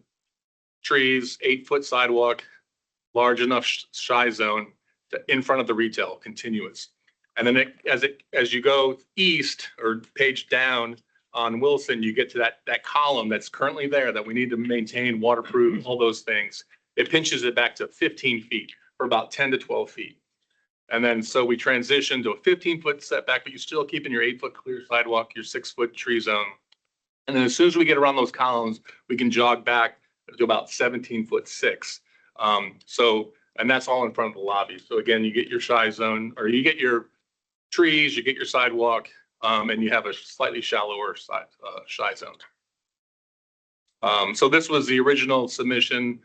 trees, 8-foot sidewalk, large enough shy zone in front of the retail, continuous. And then as you go east or page down on Wilson, you get to that column that's currently there that we need to maintain, waterproof, all those things. It pinches it back to 15 feet for about 10 to 12 feet. And then so we transition to a 15-foot setback, but you're still keeping your 8-foot clear sidewalk, your 6-foot tree zone. And then as soon as we get around those columns, we can jog back to about 17-foot 6. And that's all in front of the lobby. So again, you get your shy zone, or you get your trees, you get your sidewalk, and you have a slightly shallower shy zone. So this was the original submission,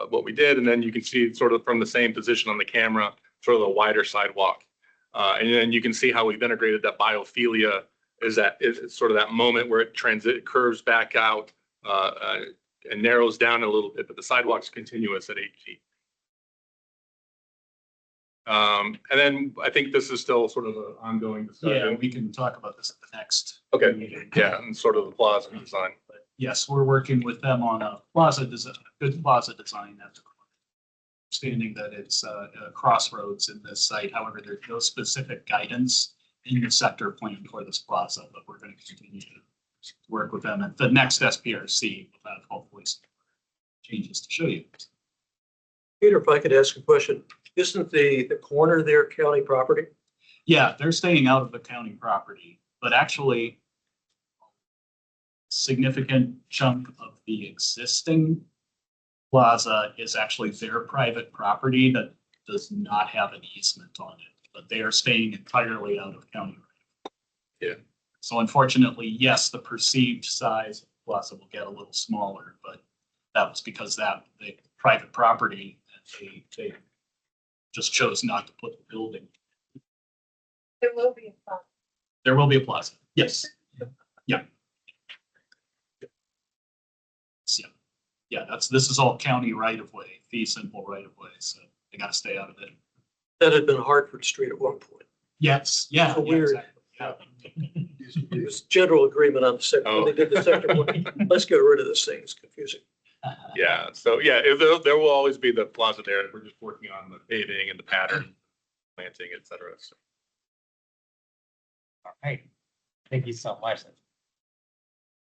what we did, and then you can see sort of from the same position on the camera, sort of the wider sidewalk. And then you can see how we've integrated that biophilia is sort of that moment where it curves back out and narrows down a little bit, but the sidewalk's continuous at 8 feet. And then I think this is still sort of an ongoing discussion. Yeah, we can talk about this at the next. Okay. meeting. Yeah, and sort of the plaza design. But yes, we're working with them on a plaza design, good plaza design at the understanding that it's a crossroads in this site. However, there's no specific guidance in the sector plan for this plaza, but we're going to continue to work with them at the next SPRC. We'll have hopefully some changes to show you. Peter, if I could ask a question, isn't the corner there county property? Yeah, they're staying out of the county property, but actually significant chunk of the existing plaza is actually their private property that does not have an easement on it, but they are staying entirely out of county. Yeah. So unfortunately, yes, the perceived size of the plaza will get a little smaller, but that was because the private property, they just chose not to put the building. There will be a plaza. There will be a plaza. Yes. Yeah. Yeah, this is all county right of way, fee simple right of way, so they gotta stay out of it. That had been Hartford Street at one point. Yes, yeah. So yeah, weird. exactly. Yeah. There's general agreement on the sector. When they did the sector plan, let's get rid of this thing. It's confusing. Yeah, so yeah, there will always be the plaza there. We're just working on the paving and the pattern, planting, et cetera. So. All right. Thank you so much.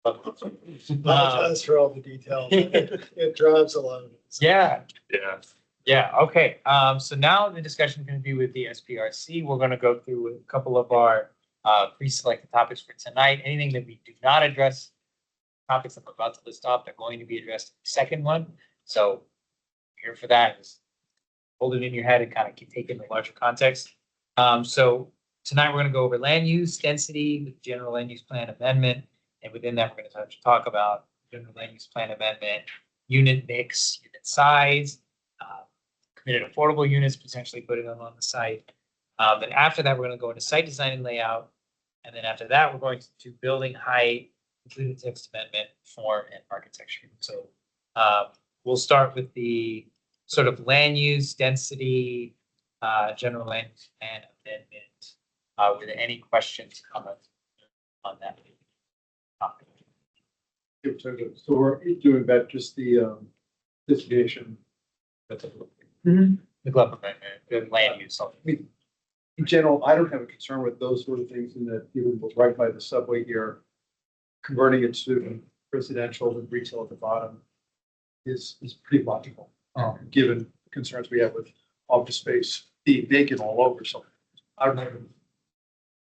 Apologize for all the details. It drives a lot. Yeah, Yeah. yeah, okay. So now the discussion is going to be with the SPRC. We're going to go through a couple of our pre-selected topics for tonight. Anything that we do not address, topics I'm about to list off, they're going to be addressed in the second one. So here for that is hold it in your head and kind of take it in the larger context. So tonight we're going to go over land use density with general land use plan amendment. And within that, we're going to talk about general land use plan amendment, unit mix, unit size, committed affordable units, potentially putting them on the site. Then after that, we're going to go into site design and layout. And then after that, we're going to do building height, including text amendment, form, and architecture. So we'll start with the sort of land use density, general land use plan amendment. Were there any questions, comments on that topic? So we're doing that, just the designation. The glove amendment, the land use. In general, I don't have a concern with those sort of things in that even right by the subway here, converting it to residential and retail at the bottom is pretty logical, given concerns we have with office space being vacant all over. So I don't have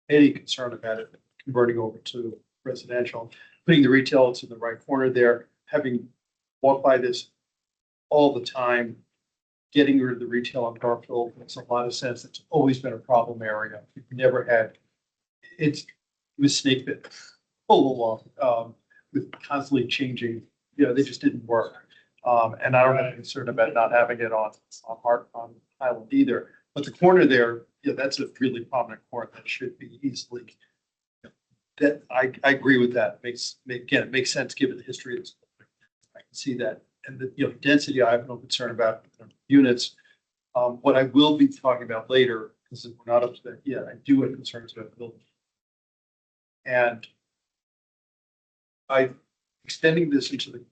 any concern about it converting over to residential. Putting the retail, it's in the right corner there. Having walked by this all the time, getting rid of the retail on Garfield makes a lot of sense. It's always been a problem area. We've never had, it was snake bit all along, with constantly changing, they just didn't work. And I don't have a concern about not having it on Highland either. But the corner there, that's a really prominent corner that should be easily, that I agree with that. It makes sense given the history of this. I can see that. And the density, I have no concern about units. What I will be talking about later, because we're not up to that yet, I do have concerns about the building. And extending this into the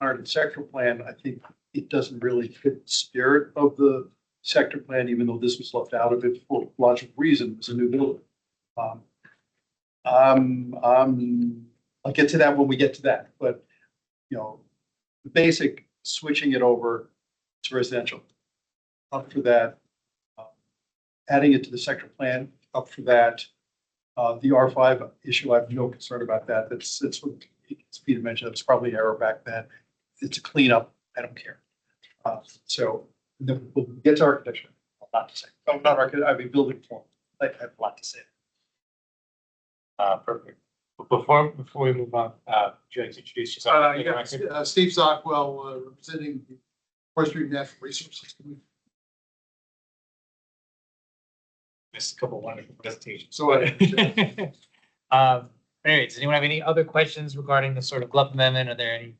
current sector plan, I think it doesn't really fit the spirit of the sector plan, even though this was left out of it for logical reason. It's a new building. I'll get to that when we get to that, but the basic switching it over to residential, up for that. Adding it to the sector plan, up for that. The R5 issue, I have no concern about that. It's what Peter mentioned. It's probably an error back then. It's a cleanup. I don't care. So then we'll get to architecture. A lot to say. Oh, not architecture. I mean building form. I have a lot to say. Perfect. Before we move on, would you like to introduce yourself? Steve Zockwell, representing the Forestry Natural Resources Committee. Missed a couple wonderful presentations. So, anyways, does anyone have any other questions regarding the sort of glove amendment? Are there any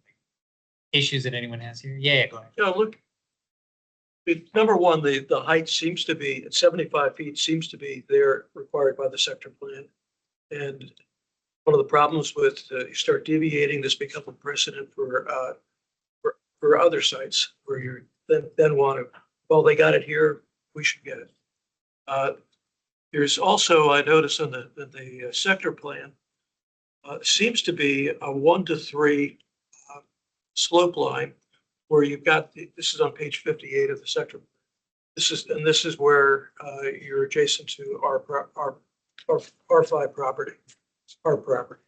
issues that anyone has here? Yeah, go ahead. Look, number one, the height seems to be at 75 feet, seems to be there required by the sector plan. And one of the problems with you start deviating, this becomes a precedent for other sites where you then want to, well, they got it here, we should get it. There's also, I noticed in the sector plan, seems to be a 1 to 3 slope line where you've got, this is on page 58 of the sector. This is where you're adjacent to our R5 property, our property.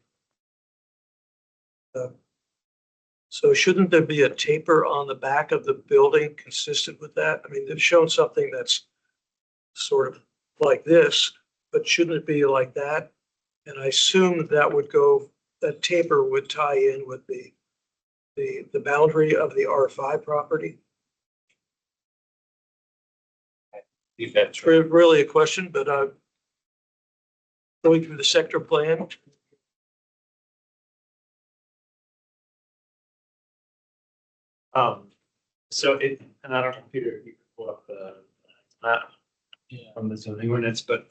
So shouldn't there be a taper on the back of the building consistent with that? I mean, they've shown something that's sort of like this, but shouldn't it be like that? And I assume that taper would tie in with the boundary of the R5 property. It's really a question, but going through the sector plan. And I don't know, Peter, if you can pull up the map from the zoning ordinance, but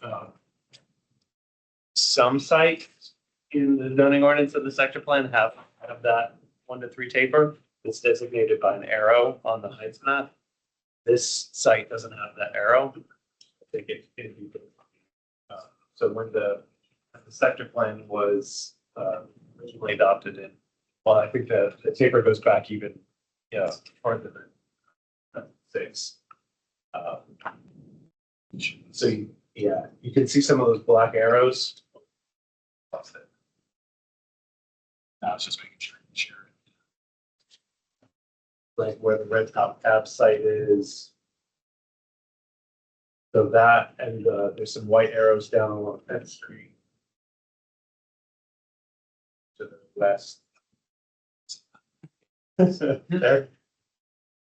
some sites in the zoning ordinance of the sector plan have that 1 to 3 taper that's designated by an arrow on the heights map. This site doesn't have that arrow. I think it can be. So when the sector plan was originally adopted in, well, I think the taper goes back even, farther than six. So you can see some of those black arrows. That's it. I was just making sure. Like where the red top tab site is. So that, and there's some white arrows down along that street. To the west. There.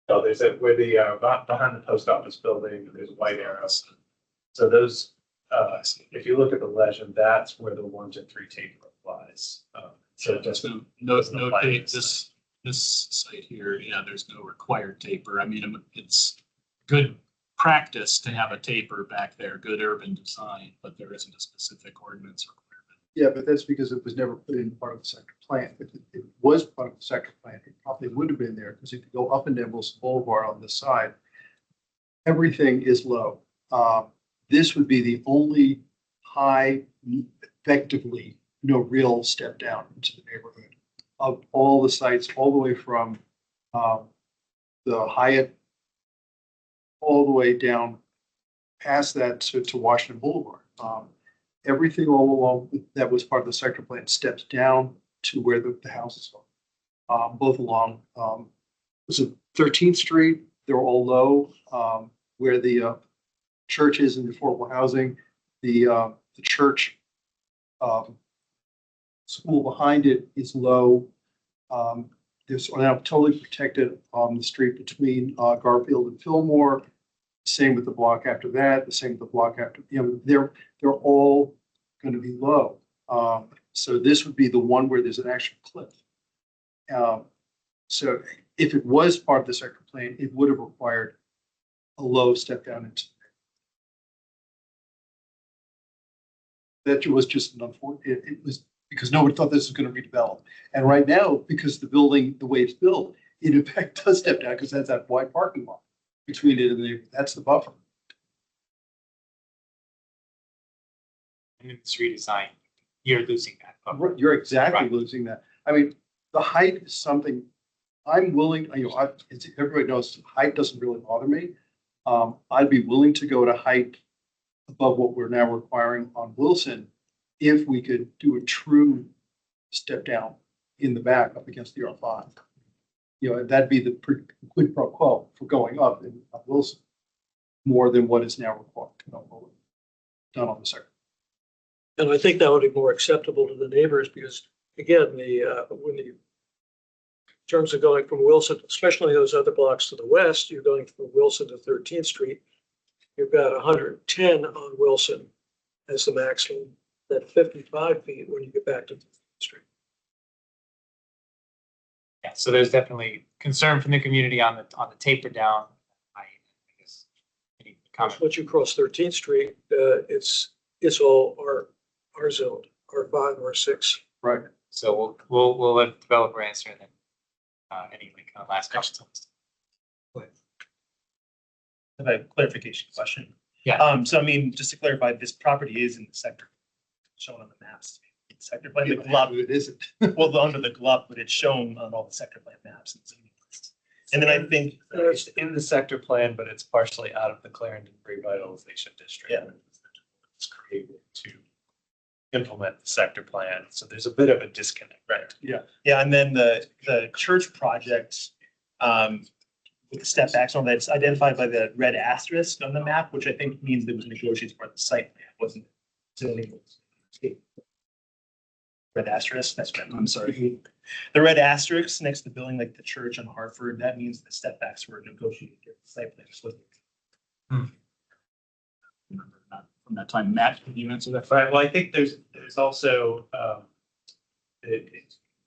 Oh, there's where the, behind the post office building, there's white arrows. So those, if you look at the legend, that's where the 1 to 3 taper applies. So just notate this site here, there's no required taper. I mean, it's good practice to have a taper back there, good urban design, but there isn't a specific ordinance requirement. Yeah, but that's because it was never put in part of the sector plan. If it was part of the sector plan, it probably would have been there, because if you go up and down Wilson Boulevard on this side, everything is low. This would be the only high, effectively, no real step down into the neighborhood of all the sites, all the way from the Hyatt all the way down past that to Washington Boulevard. Everything all along that was part of the sector plan steps down to where the houses are. Both along, was it 13th Street? They're all low. Where the church is in the affordable housing, the church school behind it is low. There's now totally protected on the street between Garfield and Fillmore. Same with the block after that. The same with the block after. They're all going to be low. So this would be the one where there's an actual cliff. So if it was part of the sector plan, it would have required a low step down into. That was just an unfortunate. It was because no one thought this was going to redevelop. And right now, because the building, the way it's built, it in fact does step down because that's that wide parking lot between it and that's the buffer. And it's redesigned. You're losing that buffer. You're exactly Right. losing that. I mean, the height is something I'm willing, everybody knows height doesn't really bother me. I'd be willing to go to height above what we're now requiring on Wilson if we could do a true step down in the back up against the R5. That'd be the quid pro quo for going up in Wilson more than what is now required done on the sector. And I think that would be more acceptable to the neighbors because, again, in terms of going from Wilson, especially those other blocks to the west, you're going from Wilson to 13th Street. You've got 110 on Wilson as the maximum, that 55 feet when you get back to 13th Street. Yeah, so there's definitely concern from the community on the taper down. I guess any comment? Once you cross 13th Street, it's all R zoned, R5, R6. Right. So we'll let the developer answer and then any last questions. I have a clarification question. Yeah. So I mean, just to clarify, this property is in the sector shown on the maps. Sector plan, the glove, it isn't. Well, under the glove, but it's shown on all the sector plan maps. And then I think It's in the sector plan, but it's partially out of the Clarendon Revitalization District. Yeah. It's created to implement the sector plan. So there's a bit of a disconnect. Right. Yeah. Yeah, and then the church project, with the step backs on that's identified by the red asterisk on the map, which I think means it was negotiated for the site plan, wasn't it? Red asterisk, that's right, I'm sorry. The red asterisk next to the building, like the church on Hartford, that means the step backs were negotiated during the site plan. From that time, Matt, can you answer that? Right, well, I think there's also,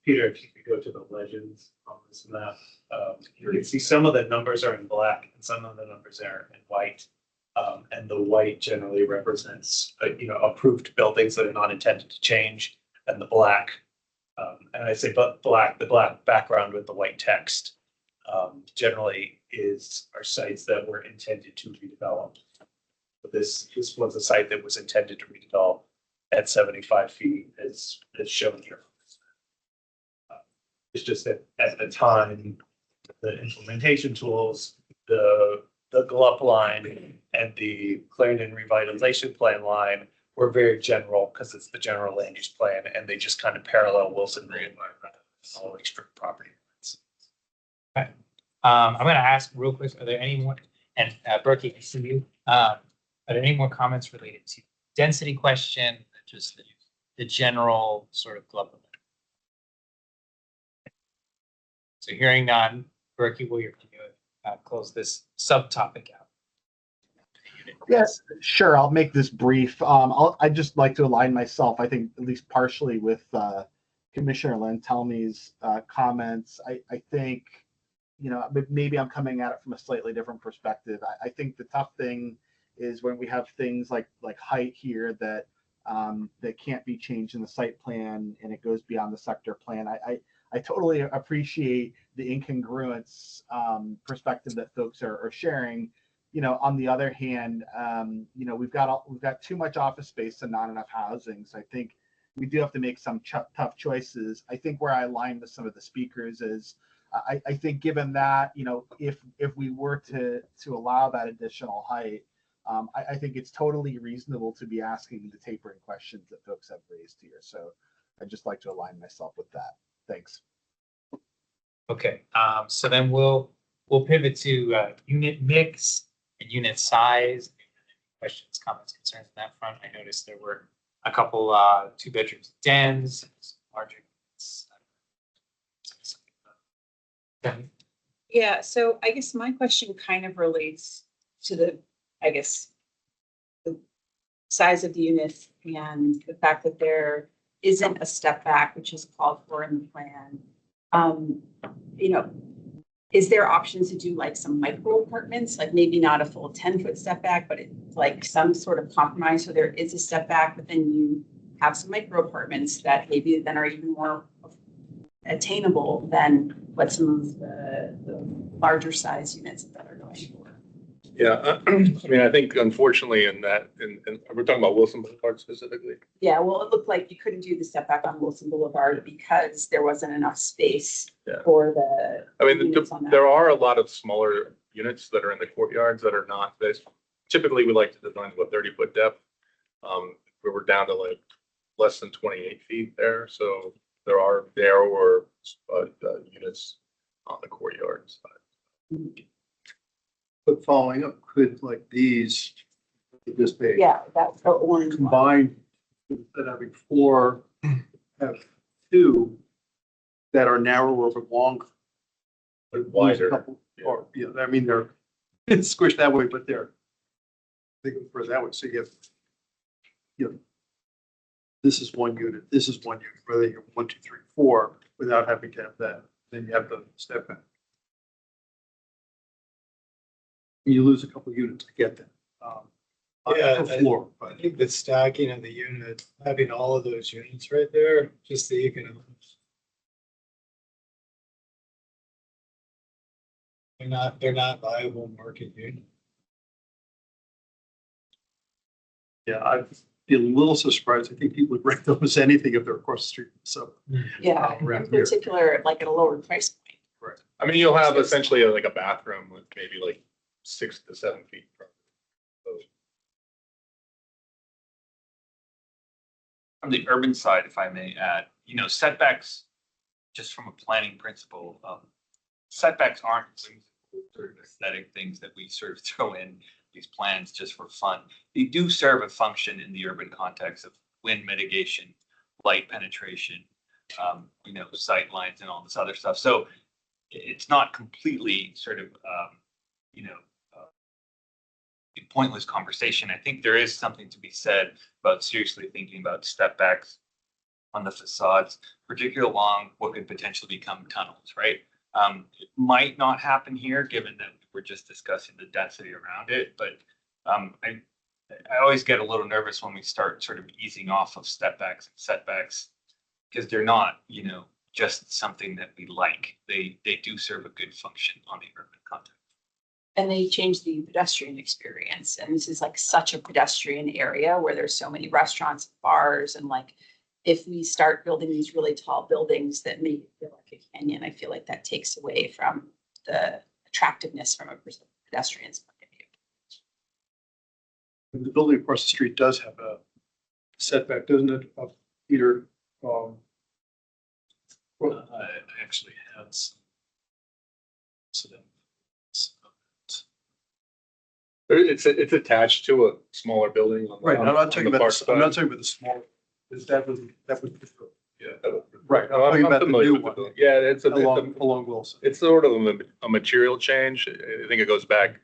Peter, if you could go to the legends on this map, you can see some of the numbers are in black and some of the numbers are in white. And the white generally represents, approved buildings that are not intended to change, and the black, and I say the black background with the white text, generally are sites that were intended to redevelop. This was a site that was intended to redevelop at 75 feet, as shown here. It's just that at the time, the implementation tools, the GLUP line and the Clarendon Revitalization Plan line were very general because it's the general land use plan and they just kind of parallel Wilson Green all strict property lines. I'm gonna ask real quick, are there any more, and Berkey, I see you. Are there any more comments related to density question, just the general sort of glove? So hearing none, Berkey, will you close this subtopic out? Yes, sure. I'll make this brief. I'd just like to align myself, I think, at least partially with Commissioner Lantelmi's comments. I think, you know, maybe I'm coming at it from a slightly different perspective. I think the tough thing is when we have things like height here that that can't be changed in the site plan and it goes beyond the sector plan. I totally appreciate the incongruence perspective that folks are sharing. You know, on the other hand, you know, we've got too much office space and not enough housing. So I think we do have to make some tough choices. I think where I align with some of the speakers is, I think given that, you know, if we were to allow that additional height, I think it's totally reasonable to be asking the tapering questions that folks have raised here. So I'd just like to align myself with that. Thanks. Okay, so then we'll pivot to unit mix and unit size. Questions, comments, concerns on that front. I noticed there were a couple 2-bedroom dens, larger units. Yeah, so I guess my question kind of relates to the size of the unit and the fact that there isn't a step back, which is called for in the plan. You know, is there options to do like some micro apartments, like maybe not a full 10-foot step back, but it's like some sort of compromise. So there is a step back, but then you have some micro apartments that maybe then are even more attainable than what some of the larger size units that are going for. Yeah, I mean, I think unfortunately in that, and we're talking about Wilson Boulevard specifically. Yeah, well, it looked like you couldn't do the step back on Wilson Boulevard because there wasn't enough space for the. I mean, there are a lot of smaller units that are in the courtyards that are not this. Typically, we like to design to a 30-foot depth. We were down to like less than 28 feet there, so there are narrower units on the courtyard side. But following up, could like these, this big. Yeah, that's the orange one. Combined, instead of having 4, have 2 that are narrower but longer. But wider. Or, yeah, I mean, they're squished that way, but they go further that way. So you have, this is one unit, this is one unit, whether you have 1, 2, 3, 4, without having to have that. Then you have the step back. You lose a couple of units to get that. Yeah, per floor. I think the stacking of the unit, having all of those units right there, just the economics. They're not viable market units. Yeah, I'd be a little surprised. I think people would rent them as anything if they're across the street. So yeah, in particular, like at a lower price point. Right. I mean, you'll have essentially like a bathroom with maybe like 6 to 7 feet from the urban side, if I may add, you know, setbacks, just from a planning principle, setbacks aren't sort of aesthetic things that we sort of throw in these plans just for fun. They do serve a function in the urban context of wind mitigation, light penetration, you know, sight lines and all this other stuff. So it's not completely sort of, you know, a pointless conversation. I think there is something to be said about seriously thinking about step backs on the facades, particularly along what could potentially become tunnels, right? It might not happen here, given that we're just discussing the density around it, but I always get a little nervous when we start sort of easing off of step backs and setbacks, because they're not, you know, just something that we like. They do serve a good function on the urban context. And they change the pedestrian experience. And this is like such a pedestrian area where there's so many restaurants, bars, and like if we start building these really tall buildings that make it feel like a canyon, I feel like that takes away from the attractiveness from a pedestrian's point of view. The building across the street does have a setback, doesn't it, Peter? I actually had some. It's attached to a smaller building. Right, I'm not talking on the about, park I'm not side. talking about the small, that was, Yeah. right, I'm No, talking about the familiar new with one, building. Yeah, along Wilson. it's sort of a material change. I think it goes back,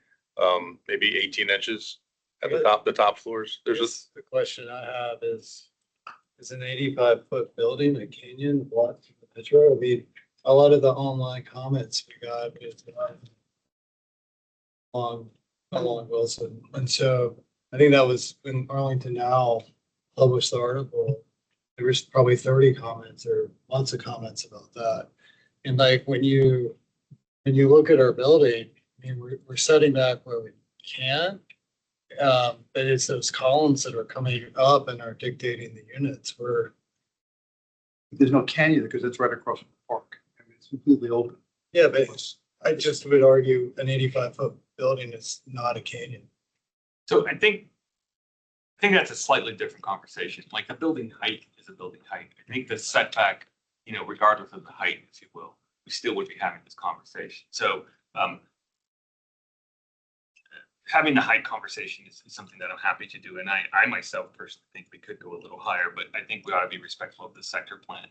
maybe 18 inches at the top floors. There's just, The question I have is an 85-foot building a canyon blocked from the metro? I mean, a lot of the online comments we got is along Wilson. And so I think that was when Arlington Now published the article. There was probably 30 comments or lots of comments about that. And like when you look at our building, I mean, we're setting back where we can. But it's those columns that are coming up and are dictating the units. There's no canyon because it's right across from the park. I mean, it's completely open. Yeah, but I just would argue an 85-foot building is not a canyon. So I think that's a slightly different conversation. Like the building height is a building height. I think the setback, regardless of the height, if you will, we still would be having this conversation. So having the height conversation is something that I'm happy to do. And I myself personally think we could go a little higher, but I think we ought to be respectful of the sector plan.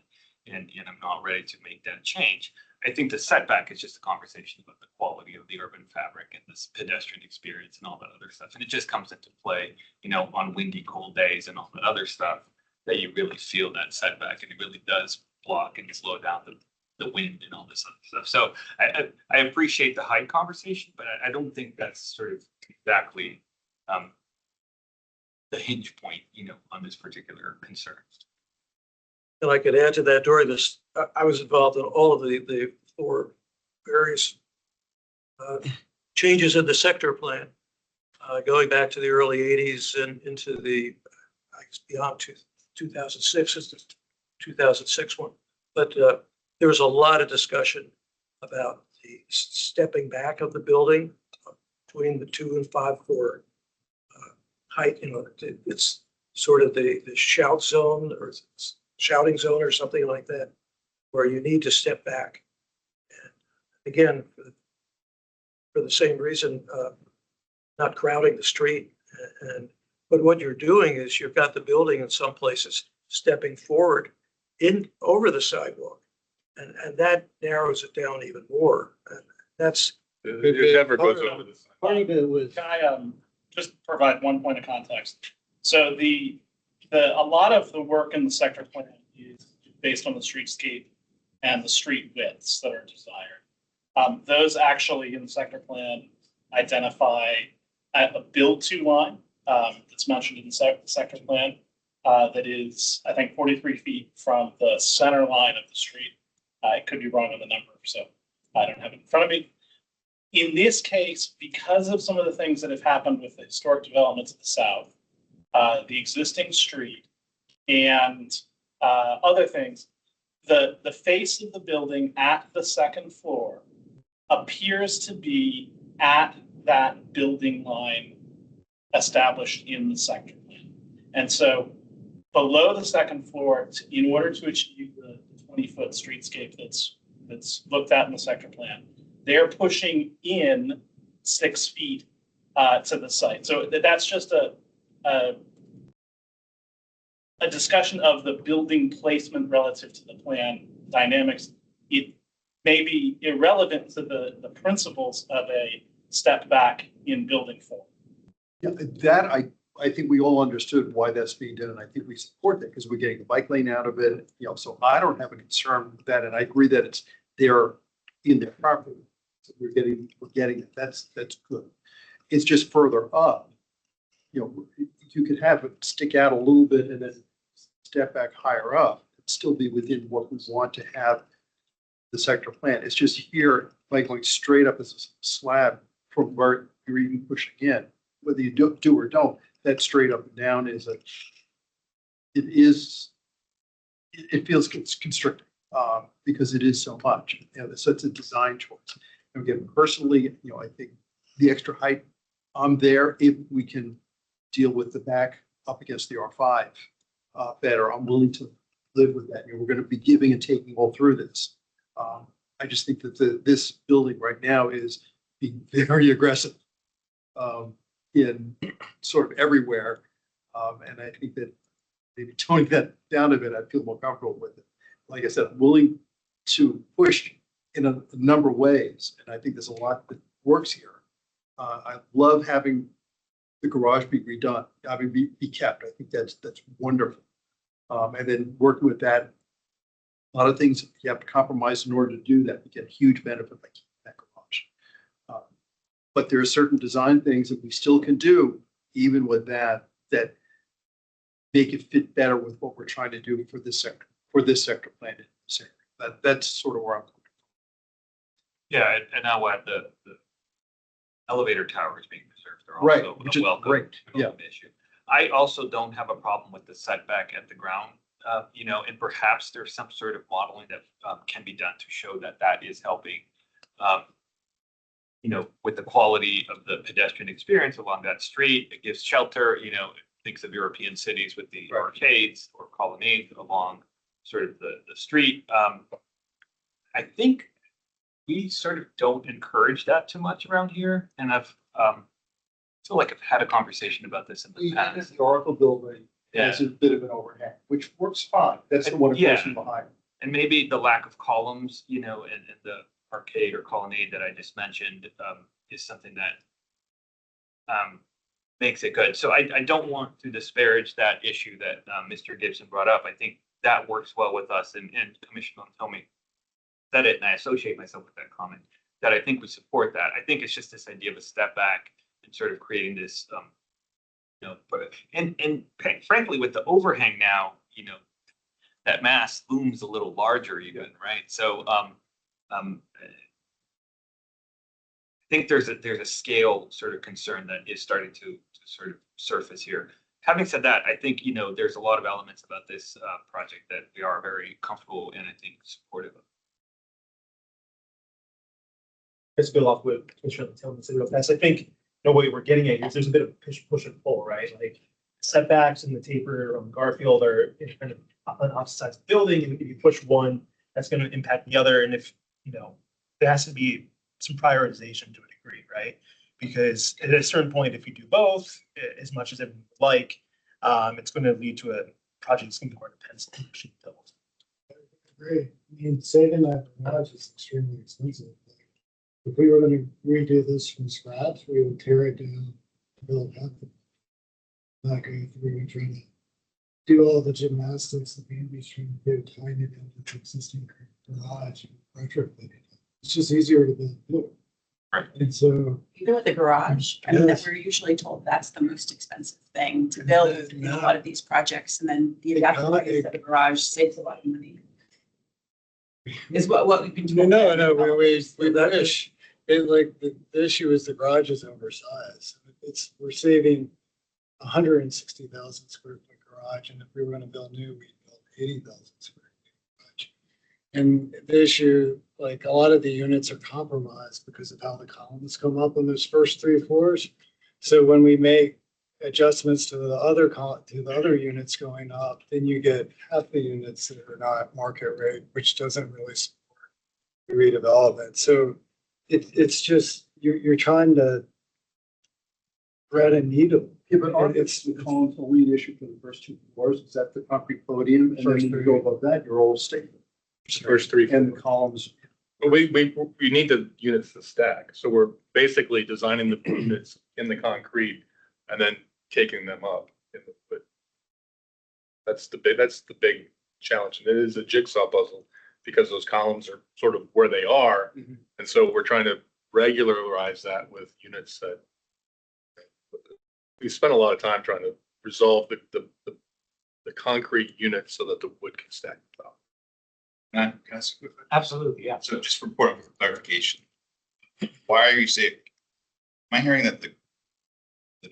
And I'm not ready to make that change. I think the setback is just a conversation about the quality of the urban fabric and this pedestrian experience and all that other stuff. And it just comes into play, on windy, cold days and all that other stuff that you really feel that setback, and it really does block and slow down the wind and all this other stuff. So I appreciate the height conversation, but I don't think that's sort of exactly the hinge point, on this particular concern. And I could add to that, during this, I was involved in all of the four various changes in the sector plan, going back to the early 80s and into the, I guess, beyond 2006 is the 2006 one. But there was a lot of discussion about the stepping back of the building between the 2 and 5 floor height. It's sort of the shout zone or shouting zone or something like that, where you need to step back. And again, for the same reason, not crowding the street. But what you're doing is you've got the building in some places stepping forward over the sidewalk, and that narrows it down even more. And that's it never goes over the side. Part of it was. Can I just provide one point of context? So a lot of the work in the sector plan is based on the streetscape and the street widths that are desired. Those actually in the sector plan identify a build-to line that's mentioned in the sector plan that is, I think, 43 feet from the center line of the street. I could be wrong on the number, so I don't have it in front of me. In this case, because of some of the things that have happened with the historic developments of the south, the existing street, and other things, the face of the building at the second floor appears to be at that building line established in the sector plan. And so below the second floor, in order to achieve the 20-foot streetscape that's looked at in the sector plan, they're pushing in 6 feet to the site. So that's just a discussion of the building placement relative to the plan dynamics. It may be irrelevant to the principles of a step back in building form. Yeah, that I think we all understood why that's being done, and I think we support that because we're getting the bike lane out of it. So I don't have a concern with that, and I agree that it's there in their property. So we're getting it. That's good. It's just further up. You could have it stick out a little bit and then step back higher up and still be within what we want to have the sector plan. It's just here, like going straight up as a slab from where you're even pushing in. Whether you do or don't, that straight up and down is it feels constricting, because it is so much, you know, so it's a design choice. And again, personally, you know, I think the extra height, I'm there if we can deal with the back up against the R5 better. I'm willing to live with that. You know, we're going to be giving and taking all through this. I just think that this building right now is being very aggressive in sort of everywhere. And I think that maybe toning that down a bit, I feel more comfortable with it. Like I said, I'm willing to push in a number of ways. And I think there's a lot that works here. I love having the garage be redone, I mean, be kept. I think that's wonderful. And then working with that, a lot of things you have to compromise in order to do that. You get a huge benefit by keeping that garage. But there are certain design things that we still can do, even with that make it fit better with what we're trying to do for this sector plan. That's sort of where I'm. Yeah, and now what the elevator towers being preserved are Right, also which a is welcome great. Yeah. issue. I also don't have a problem with the setback at the ground, you know, and perhaps there's some sort of modeling that can be done to show that that is helping, you know, with the quality of the pedestrian experience along that street. It gives shelter, you know, thinks of European cities with the arcades or colonnades along sort of the street. I think we sort of don't encourage that too much around here. And I've feel like I've had a conversation about this in the past. The historical building has a bit of an overhang, which works fine. That's the one question behind. And maybe the lack of columns, you know, in the arcade or colonnade that I just mentioned is something that makes it good. So I don't want to disparage that issue that Mr. Gibson brought up. I think that works well with us, and Commissioner Tomei said it, and I associate myself with that comment, that I think we support that. I think it's just this idea of a step back and sort of creating this, you know, and frankly, with the overhang now, you know, that mass looms a little larger even, right? So I think there's a scale sort of concern that is starting to sort of surface here. Having said that, I think, you know, there's a lot of elements about this project that we are very comfortable and I think supportive of. Let's build off what Commissioner Tillman said real fast. I think, you know, what we're getting at is there's a bit of push and pull, right? Like setbacks and the taper on Garfield are kind of on opposite sides of the building, and if you push one, that's going to impact the other. And if, you know, there has to be some prioritization to a degree, right? Because at a certain point, if you do both, as much as everyone would like, it's going to lead to a project that's going to be more expensive to build. Great. I mean, saving that garage is extremely expensive. If we were going to redo this from scratch, we would tear it down to build half of it. Not go through and trying to do all the gymnastics that Andy's trying to do, tying it into the existing garage and retrofit it. It's just easier to build. Right. And so Even with the garage, I mean, that we're usually told that's the most expensive thing to build in a lot of these projects, and then the adaptive lighting for the garage saves a lot of money. Is what we've been doing. No, we wish it, like the issue is the garage is oversized. We're saving 160,000 square foot garage, and if we were going to build new, we'd build 80,000 square foot garage. And the issue, like a lot of the units are compromised because of how the columns come up on those first 3 floors. So when we make adjustments to the other units going up, then you get half the units that are not market rate, which doesn't really support the redevelopment. So it's just you're trying to thread a needle. Yeah, but it's the columns will lead issue for the first 2 floors. Is that the concrete podium? And then you go above that, you're all stable. First 3 and the columns. We need the units to stack. So we're basically designing the units in the concrete and then taking them up. But that's the big challenge. And it is a jigsaw puzzle because those columns are sort of where they are. Mm-hmm. And so we're trying to regularize that with units that we spent a lot of time trying to resolve the concrete units so that the wood can stack on top. Can I ask a quick question? Absolutely, yeah. So just for point of clarification, why are you saving? Am I hearing that the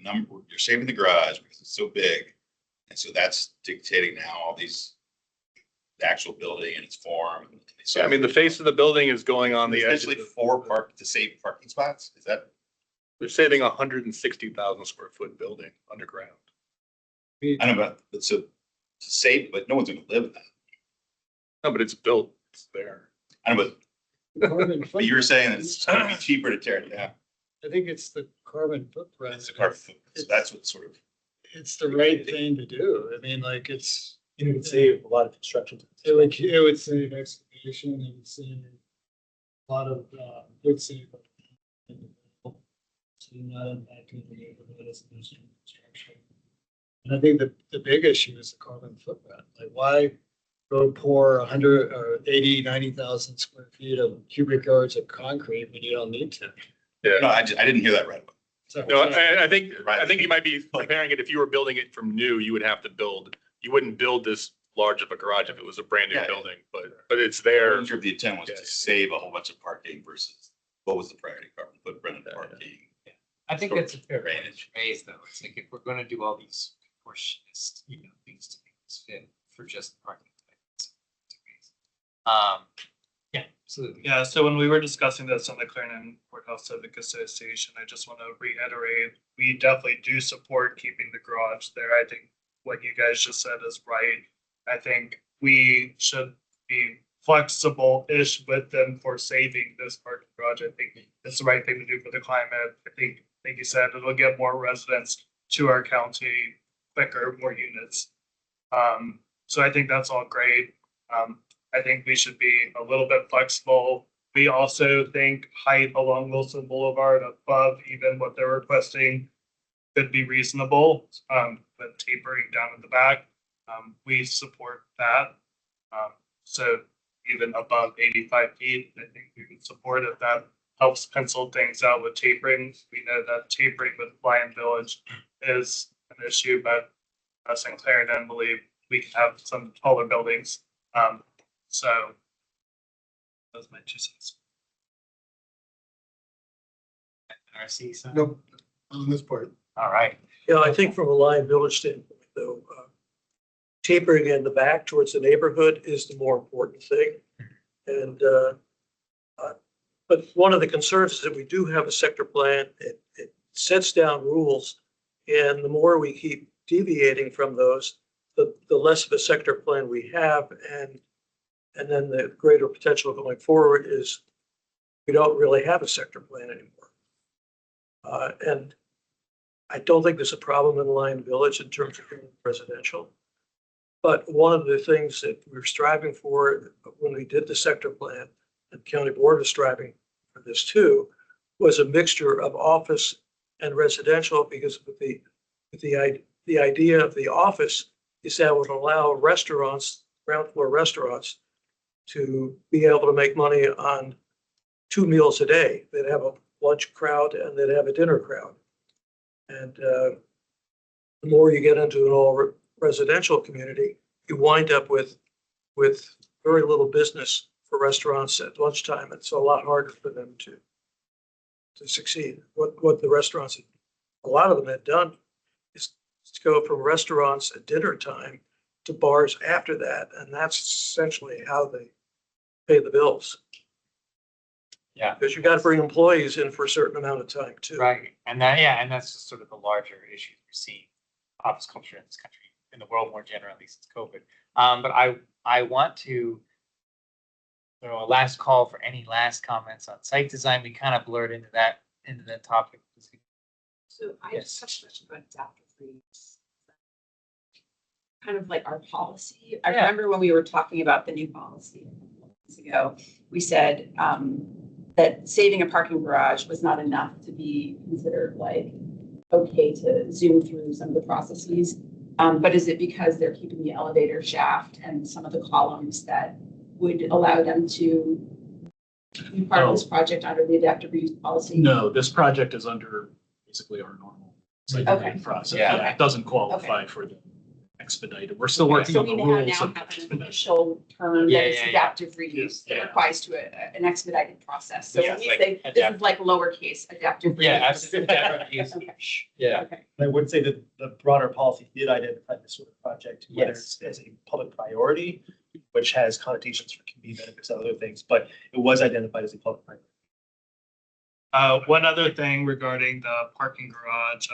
number, you're saving the garage because it's so big, and so that's dictating now all these the actual building and its form. Yeah, I mean, the face of the building is going on the edge. Essentially to save parking spots, is that? They're saving 160,000 square foot building underground. I don't know, but so to save, but no one's gonna live in that. No, but it's built, it's there. I know, but you were saying that it's gonna be cheaper to tear it down. I think it's the carbon footprint. It's the carbon footprint, so that's what sort of. It's the right thing to do. I mean, like, it's. You would save a lot of construction. It would save excavation, it would save a lot of, would save. So you're not impacting the neighborhood as industrial construction. And I think the big issue is the carbon footprint. Like, why go pour 100 or 90,000 square feet of cubic yards of concrete when you don't need to? Yeah. No, I didn't hear that right away. So, No, I think you might be comparing it. If you were building it from new, you would have to build, you wouldn't build this large of a garage if it was a brand new Yeah. building, but it's there. I'm sure if the intent was to save a whole bunch of parking versus what was the priority carbon footprint of parking? I think that's a fair Drainage. phrase, though. It's like if we're gonna do all these proportionist, things to make this fit for just the parking. Yeah, absolutely. Yeah, so when we were discussing this on the Clarendon Courthouse Civic Association, I just want to reiterate, we definitely do support keeping the garage there. I think what you guys just said is right. I think we should be flexible-ish with them for saving this parking garage. I think it's the right thing to do for the climate. I think, like you said, it'll get more residents to our county quicker, more units. So I think that's all great. I think we should be a little bit flexible. We also think height along Wilson Boulevard above even what they're requesting could be reasonable, but tapering down in the back. We support that. So even above 85 feet, I think we would support it. That helps pencil things out with tapering. We know that tapering with Lion Village is an issue, but us in Clarendon believe we can have some taller buildings. So those are my 2 cents. RC, so. Nope, on this part. All right. Yeah, I think from a Lion Village standpoint, though, tapering in the back towards the neighborhood is the more important thing. And, but one of the concerns is that we do have a sector plan. It sets down rules. And the more we keep deviating from those, the less of a sector plan we have. And then the greater potential going forward is we don't really have a sector plan anymore. And I don't think there's a problem in Lion Village in terms of residential. But one of the things that we were striving for when we did the sector plan, and county board was striving for this too, was a mixture of office and residential, because with the idea of the office is that would allow restaurants, ground floor restaurants, to be able to make money on 2 meals a day. They'd have a lunch crowd and they'd have a dinner crowd. And the more you get into an all residential community, you wind up with very little business for restaurants at lunchtime. It's a lot harder for them to succeed. What the restaurants, a lot of them had done is to go from restaurants at dinner time to bars after that. And that's essentially how they pay the bills. Yeah. Because you got to bring employees in for a certain amount of time too. Right. And and that's just sort of the larger issues we're seeing office culture in this country, in the world more generally since COVID. But I want to throw a last call for any last comments on site design. We kind of blurred into that topic. So I just have a question about adaptive reuse. Kind of like our policy. I remember when we were talking about the new policy a couple of months ago, we said that saving a parking garage was not enough to be considered like okay to zoom through some of the processes. But is it because they're keeping the elevator shaft and some of the columns that would allow them to be part of this project under the adaptive reuse policy? No, this project is under basically our normal site Okay. review process. Yeah. Yeah, it doesn't qualify for the expedited. We're still working So on the we now rules have of an expedited. official term Yeah, that is yeah, yeah. adaptive reuse that Yeah. applies to an expedited process. So Yeah, when we like say, this adaptive. is like lowercase adaptive reuse. Yeah, absolutely. Okay. Yeah. Okay. I would say that the broader policy did identify this sort of project, whether Yes. it's as a public priority, which has connotations for community benefits and other things, but it was identified as a public priority. One other thing regarding the parking garage,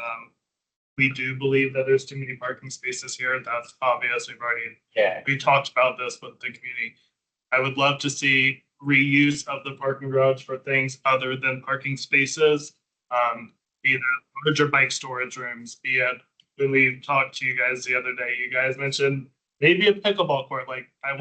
we do believe that there's too many parking spaces here. That's obvious. We talked about this with the community. I would love to see reuse of the parking garage for things other than parking spaces. Be it larger bike storage rooms, be it when we talked to you guys the other day, you guys mentioned maybe a pickleball court. Like I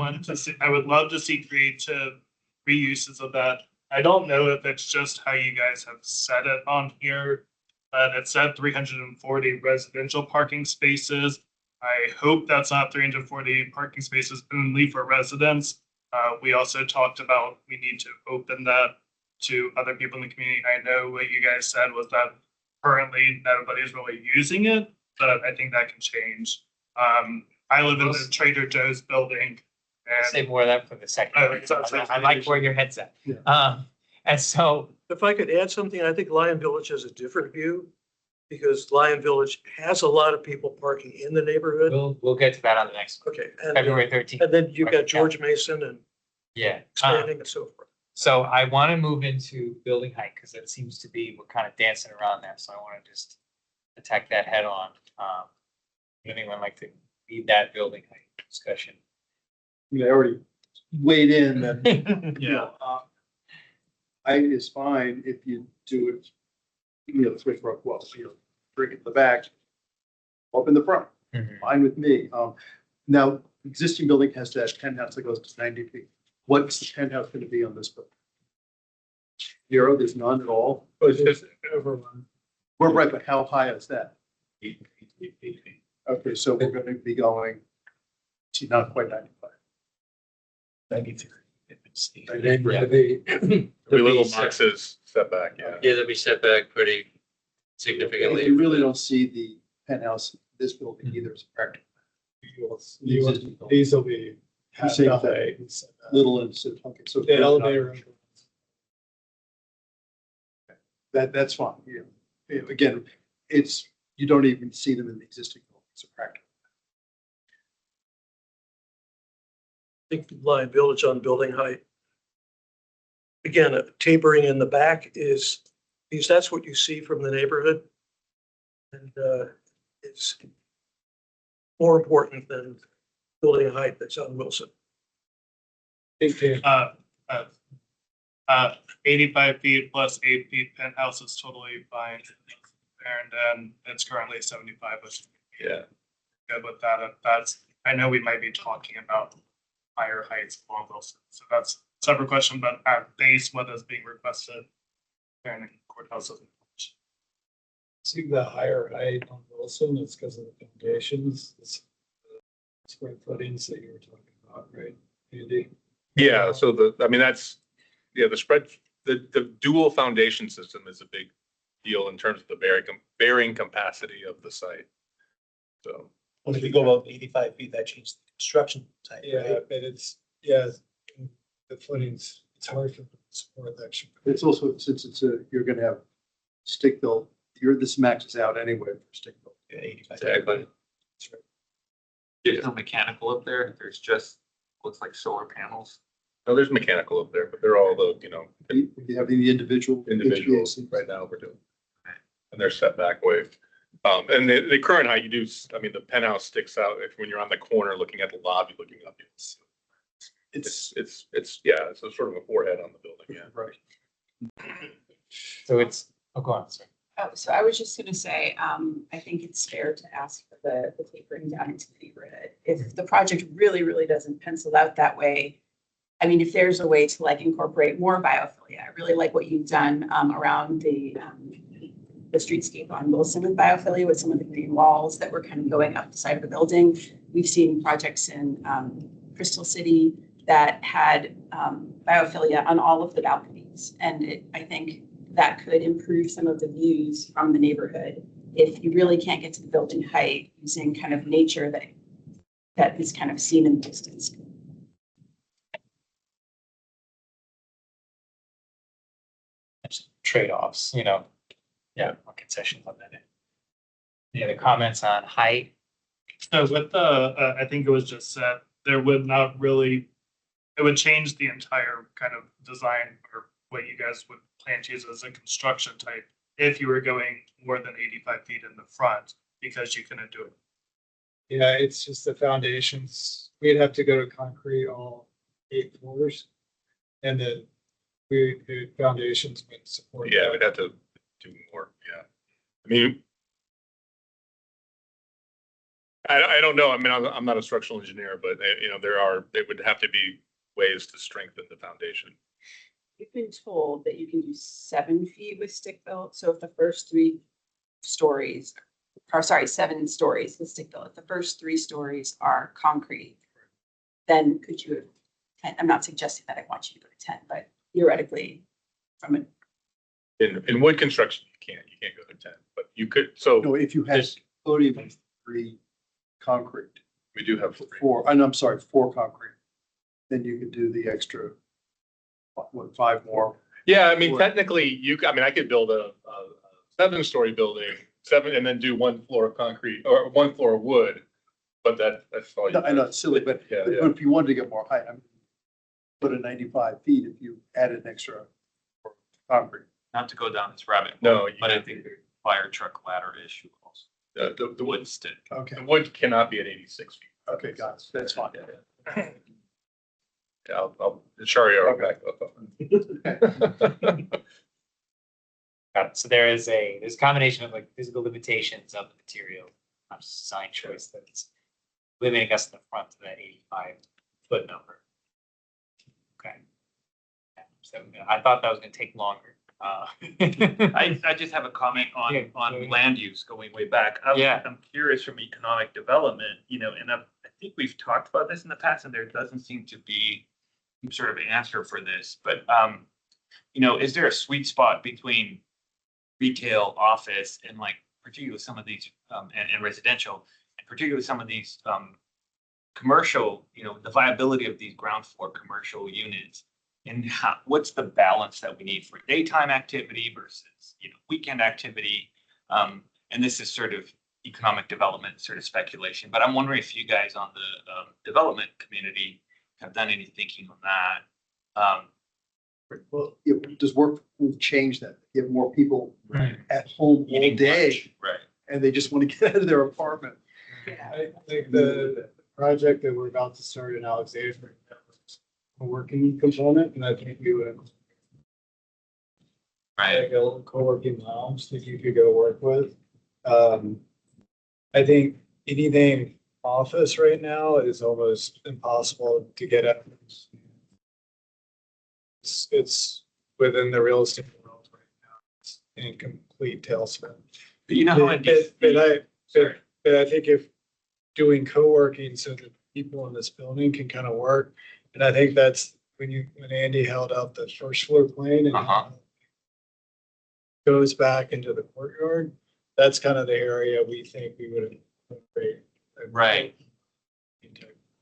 would love to see creative reuses of that. I don't know if it's just how you guys have said it on here, but it said 340 residential parking spaces. I hope that's not 340 parking spaces only for residents. We also talked about we need to open that to other people in the community. I know what you guys said was that currently nobody's really using it, but I think that can change. I live in the Trader Joe's building. Say more of that for the second. I like where your head's at. Yeah. And so, If I could add something, I think Lion Village has a different view because Lion Village has a lot of people parking in the neighborhood. we'll get to that on the next one, Okay. February 13th. And then you've got George Mason and Yeah. expanding and so forth. So I want to move into building height because it seems to be, we're kind of dancing around that. So I want to just attack that head on. Would anyone like to lead that building height discussion? I already weighed in that, Yeah. height is fine if you do it, switch rock well, bring it in the back, up in the front, fine with me. Now, existing building has that penthouse that goes to 90 feet. What's the penthouse going to be on this building? Zero, there's none at all. It's just overrun. We're right, but how high is that? 8 feet. Okay, so we're going to be going to not quite 95. 93. The little boxes setback, yeah. Yeah, they'll be set back pretty significantly. You really don't see the penthouse in this building either as practical. These will be half saying the that height. little and so, okay, so The elevator. that's fine. Again, you don't even see them in the existing building. It's a practical. I think Lion Village on building height. Again, tapering in the back is, because that's what you see from the neighborhood. And it's more important than building height that's on Wilson. 85 feet plus 8 feet penthouse is totally fine. And then it's currently 75. Yeah. Good with that. I know we might be talking about higher heights along Wilson. So that's a separate question, but at base, what is being requested there in the courthouse doesn't change. See the higher height on Wilson, it's because of the foundations, the square footings that you were talking about, right, Andy? Yeah, so the spread, the dual foundation system is a big deal in terms of the bearing capacity of the site. So. When if you go above 85 feet, that changes the construction type. Yeah, right? but the footings, it's hard to support that. It's also, since you're going to have stick built, this maxes out anyway for stick built. Yeah, 85. Exactly. That's right. There's no mechanical up there. There's just, looks like solar panels. No, there's mechanical up there, but they're all You have the individuals right now we're doing. And they're set back waived. And the current height the penthouse sticks out when you're on the corner looking at the lobby, looking up. It's a sort of a forehead on the building, yeah. Right. So go on, sorry. Oh, so I was just going to say, I think it's fair to ask for the tapering down into the neighborhood. If the project really, really doesn't pencil out that way, I mean, if there's a way to incorporate more biophilia, I really like what you've done around the streetscape on Wilson with biophilia, with some of the green walls that were kind of going up the side of the building. We've seen projects in Crystal City that had biophilia on all of the balconies. And I think that could improve some of the views from the neighborhood. If you really can't get to the building height using kind of nature that that is kind of seen in the distance. Trade-offs, yeah, or concessions on that end. Any other comments on height? So with the, I think it was just said, there would not really, it would change the entire kind of design or what you guys would plan to use as a construction type if you were going more than 85 feet in the front, because you couldn't do it. Yeah, it's just the foundations. We'd have to go to concrete all 8 floors. And then the foundations would support. Yeah, we'd have to do more, yeah. I mean, I don't know. I mean, I'm not a structural engineer, but there would have to be ways to strengthen the foundation. You've been told that you can do 7 feet with stick built. So if the first 3 stories, or sorry, 7 stories with stick built, if the first 3 stories are concrete, then could you, I'm not suggesting that I want you to go to 10, but theoretically from a. In wood construction, you can't go to 10, but you could, so. No, if you had podium of 3 concrete. We do have 4, and I'm sorry, 4 concrete. Then you could do the extra, 5 more. Yeah, I mean, technically, I could build a 7-story building, 7, and then do 1 floor of concrete or 1 floor of wood. But that's all. I know it's silly, but if you wanted to get more height, I mean, put a 95 feet if you added an extra concrete. Not to go down this rabbit hole, No, but I think there's a fire truck ladder issue also. The wood stick. Okay. The wood cannot be at 86 feet. Okay, got it. That's fine. Yeah, I'll Shari are back up. Got it. So there's a combination of like physical limitations of the material, not just design choice that's limiting us in the front to that 85 foot number. Okay. So I thought that was going to take longer. I just have a comment on land use going way back. I'm curious from economic development, and I think we've talked about this in the past, and there doesn't seem to be some sort of answer for this. But is there a sweet spot between retail, office, and like particularly some of these and residential, and particularly some of these commercial? The viability of these ground floor commercial units. And what's the balance that we need for daytime activity versus, weekend activity? And this is sort of economic development sort of speculation, but I'm wondering if you guys on the development community have done any thinking on that. Well, does work change that? You have more people at home all day, right? And they just want to get out of their apartment. I think the project that we're about to start in Alexandria, a working component, and I think we would like a little co-working lounge that you could go work with. I think anything office right now is almost impossible to get at. It's within the real estate world right now. It's in complete tailspin. But I think if doing co-working so that people in this building can kind of work. And I think that's when Andy held out the first floor plane and goes back into the courtyard, that's kind of the area we think we would incorporate. Right.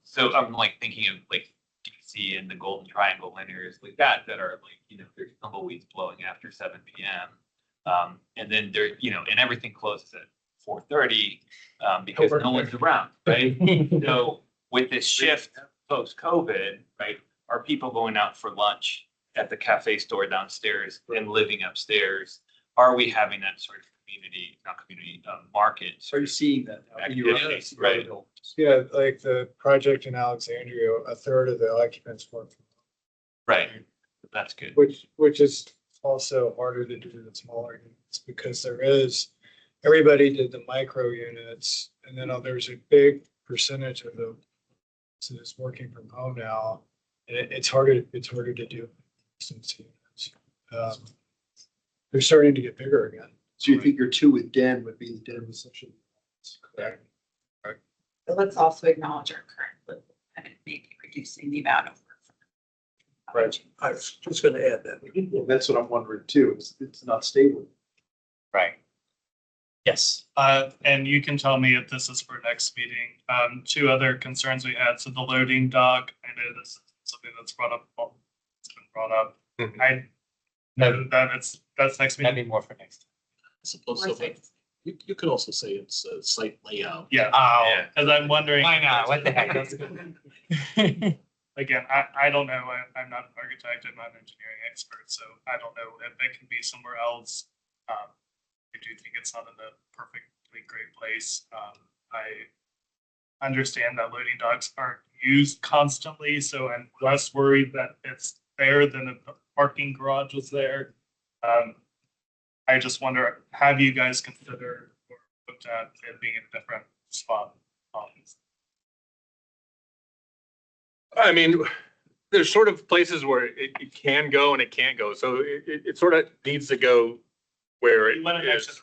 So I'm like thinking of like DC and the Golden Triangle and areas like that are like, there's tumbleweeds blowing after 7 p.m. And then there, and everything closes at 4:30 because no one's around, right? So with this shift post-COVID, right, are people going out for lunch at the cafe store downstairs and living upstairs? Are we having that sort of market? Are you seeing that now? Activities, right? Yeah, like the project in Alexandria, a third of the occupants work from home. Right, that's good. Which is also harder to do in smaller units because everybody did the micro units, and then there's a big percentage of the so it's working from home now, and it's harder to do since units. They're starting to get bigger again. So you think your 2 with Den would be the Den with section? Correct. But let's also acknowledge our current level and maybe reducing the amount of work. Right. I was just going to add that. Well, that's what I'm wondering too. It's not stable. Right. Yes. And you can tell me if this is for next meeting. Two other concerns we had. So the loading dock, I know this is something that's brought up. It's been brought up. I know that's next meeting. That'd be more for next. I suppose so, but you could also say it's a site layout. Yeah. Oh, Because I'm wondering. why not? What the heck? That's good. Again, I don't know. I'm not an architect. I'm not an engineering expert, so I don't know if it can be somewhere else. I do think it's not in a perfectly great place. I understand that loading docks aren't used constantly, so I'm less worried that it's there than if the parking garage was there. I just wonder, have you guys considered or looked at it being in a different spot? I mean, there's sort of places where it can go and it can't go. So it sort of needs to go where it is.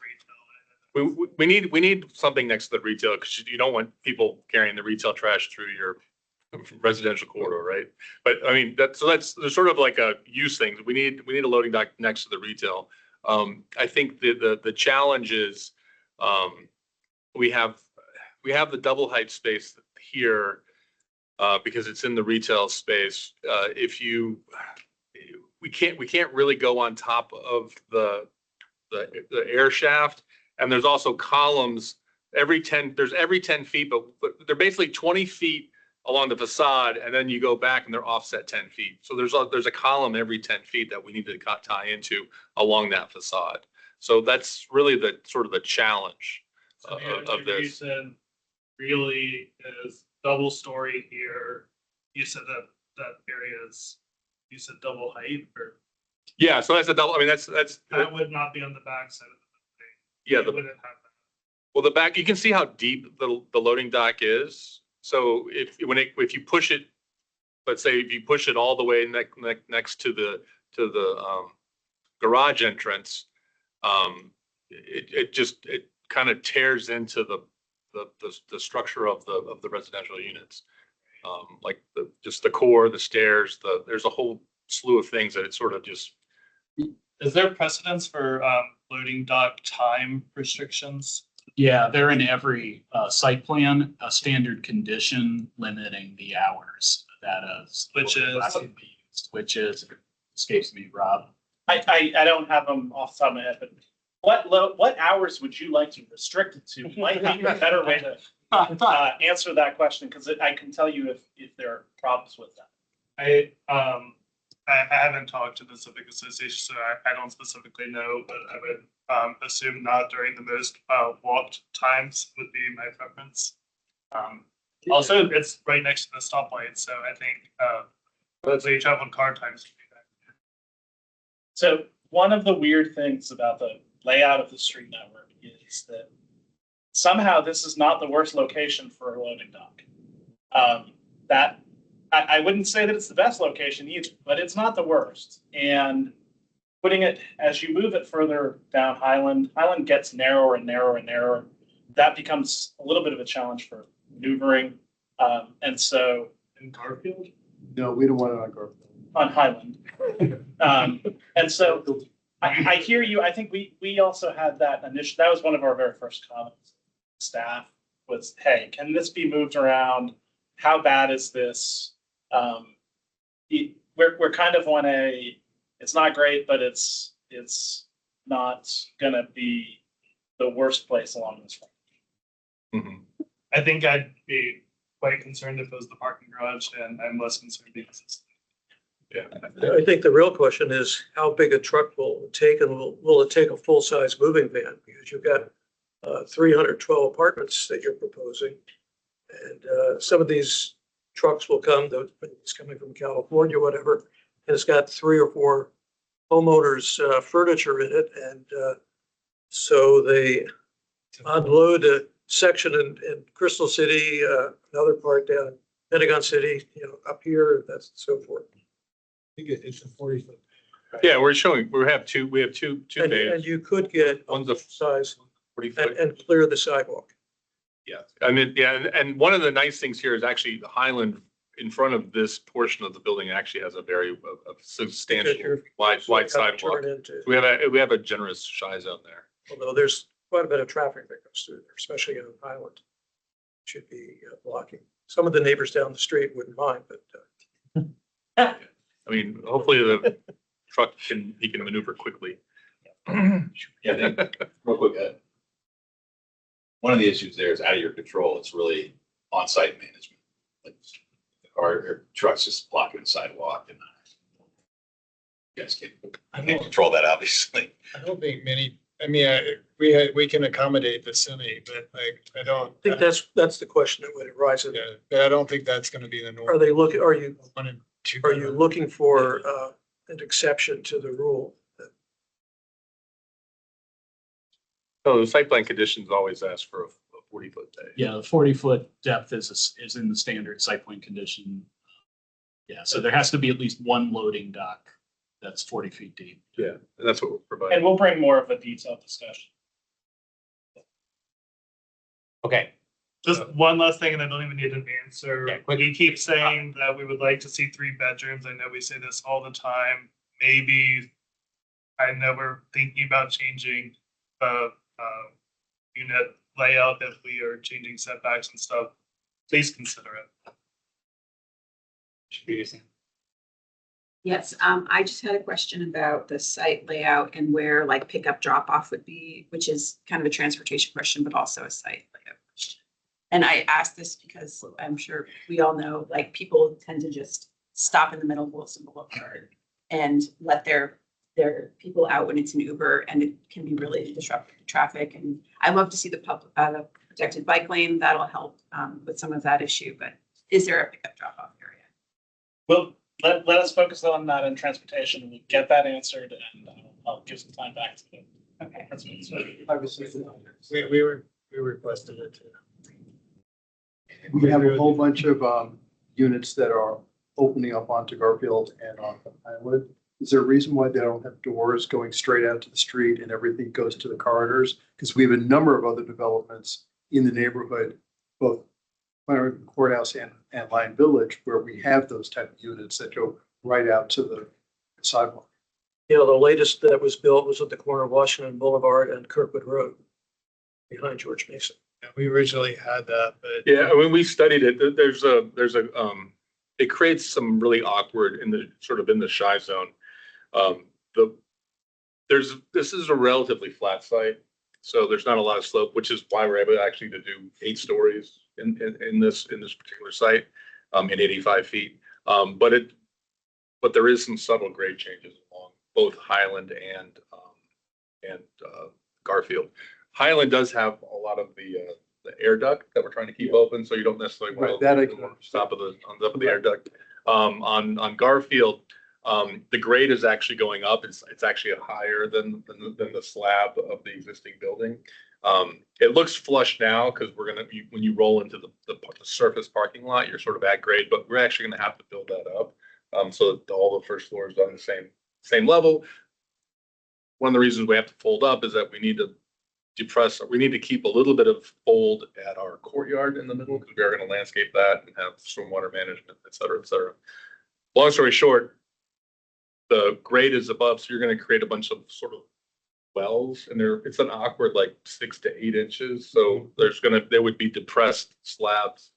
We need something next to the retail because you don't want people carrying the retail trash through your residential corridor, right? But I mean, there's sort of like a use thing. We need a loading dock next to the retail. I think the challenge is we have the double height space here because it's in the retail space. We can't really go on top of the air shaft, and there's also columns every 10 feet, but they're basically 20 feet along the facade, and then you go back and they're offset 10 feet. So there's a column every 10 feet that we need to tie into along that facade. So that's really the sort of the challenge of this. Reason really is double story here. You said that area is, you said double height, or? Yeah, so that's a double. I mean, that's that would not be on the back side of the building. Yeah, It wouldn't have that. well, the back, you can see how deep the loading dock is. So if you push it, let's say if you push it all the way next to the garage entrance, it kind of tears into the structure of the residential units, like just the core, the stairs. There's a whole slew of things that it sort of just. Is there precedence for loading dock time restrictions? Yeah, they're in every site plan, a standard condition limiting the hours that which is escapes me, Rob. I don't have them off the top of my head, but what hours would you like to restrict it to? Might be a better way to answer that question, because I can tell you if there are problems with that. I haven't talked to the Civic Association, so I don't specifically know, but I would assume not during the most walked times would be my preference. Also, it's right next to the stoplight, so I think the travel car times would be better. So one of the weird things about the layout of the street network is that somehow this is not the worst location for a loading dock. I wouldn't say that it's the best location either, but it's not the worst. And putting it, as you move it further down Highland gets narrower and narrower and narrower. That becomes a little bit of a challenge for maneuvering. And so. In Garfield? No, we don't want it on Garfield. On Highland. And so I hear you. I think we also had that initial, that was one of our very first comments. Staff was, hey, can this be moved around? How bad is this? We're kind of on it's not great, but it's not gonna be the worst place along this road. Mm-hmm. I think I'd be quite concerned if it was the parking garage, and I'm less concerned because it's. Yeah. I think the real question is how big a truck will it take, and will it take a full-size moving van? Because you've got 312 apartments that you're proposing, and some of these trucks will come, it's coming from California, whatever, and it's got 3 or 4 homeowners' furniture in it, and so they unload a section in Crystal City, another part down in Pentagon City, up here, that's so forth. I think it's a 40-foot. Yeah, we have two bays. And you could get one's a size 40 foot. and clear the sidewalk. Yeah, I mean, and one of the nice things here is actually the Highland in front of this portion of the building actually has a very substantial wide sidewalk. We have a generous shy zone there. Although there's quite a bit of traffic that goes through there, especially on Island. Should be blocking. Some of the neighbors down the street wouldn't mind, but I mean, hopefully the truck he can maneuver quickly. Yeah, real quick, one of the issues there is out of your control. It's really on-site management. Like, or trucks just blocking the sidewalk, and you guys can't control that, obviously. I don't think many, I mean, we can accommodate the city, but like, I don't. I think that's the question that would arise. Yeah, but I don't think that's gonna be the norm. Are they looking, are you Are looking for an exception to the rule? So the site plan conditions always ask for a 40-foot bay. Yeah, the 40-foot depth is in the standard site plan condition. Yeah, so there has to be at least one loading dock that's 40 feet deep. Yeah, and that's what we're providing. And we'll bring more of a detailed discussion. Okay. Just one last thing, and I don't even need an answer. Yeah, quick. We keep saying that we would like to see 3 bedrooms. I know we say this all the time. Maybe, I know we're thinking about changing the unit layout if we are changing setbacks and stuff. Please consider it. Yes, I just had a question about the site layout and where like pickup drop off would be, which is kind of a transportation question, but also a site layout question. And I asked this because I'm sure we all know, like people tend to just stop in the middle of Wilson Boulevard and let their people out when it's an Uber, and it can be really disruptive to traffic. And I love to see the protected bike lane. That'll help with some of that issue. But is there a pickup drop off area? Well, let us focus on that in transportation, and we get that answered, and I'll give some time back to you. Okay. We requested it too. We have a whole bunch of units that are opening up onto Garfield and on Highwood. Is there a reason why they don't have doors going straight out to the street and everything goes to the corridors? Because we have a number of other developments in the neighborhood, both Courthouse and Lion Village, where we have those type of units that go right out to the sidewalk. You know, the latest that was built was at the corner of Washington Boulevard and Kirkwood Road, behind George Mason. Yeah, we originally had that, but Yeah, when we studied it, it creates some really awkward in the shy zone. This is a relatively flat site, so there's not a lot of slope, which is why we're able actually to do 8 stories in this particular site, in 85 feet. But there is some subtle grade changes along both Highland and Garfield. Highland does have a lot of the air duct that we're trying to keep open, so you don't necessarily want to on top of the air duct. On Garfield, the grade is actually going up. It's actually higher than the slab of the existing building. It looks flush now because when you roll into the surface parking lot, you're sort of at grade, but we're actually going to have to build that up so that all the first floor is on the same level. One of the reasons we have to fold up is that we need to keep a little bit of fold at our courtyard in the middle because we are going to landscape that and have stormwater management, et cetera, et cetera. Long story short, the grade is above, so you're going to create a bunch of sort of wells, and it's an awkward like 6 to 8 inches. So there would be depressed slabs,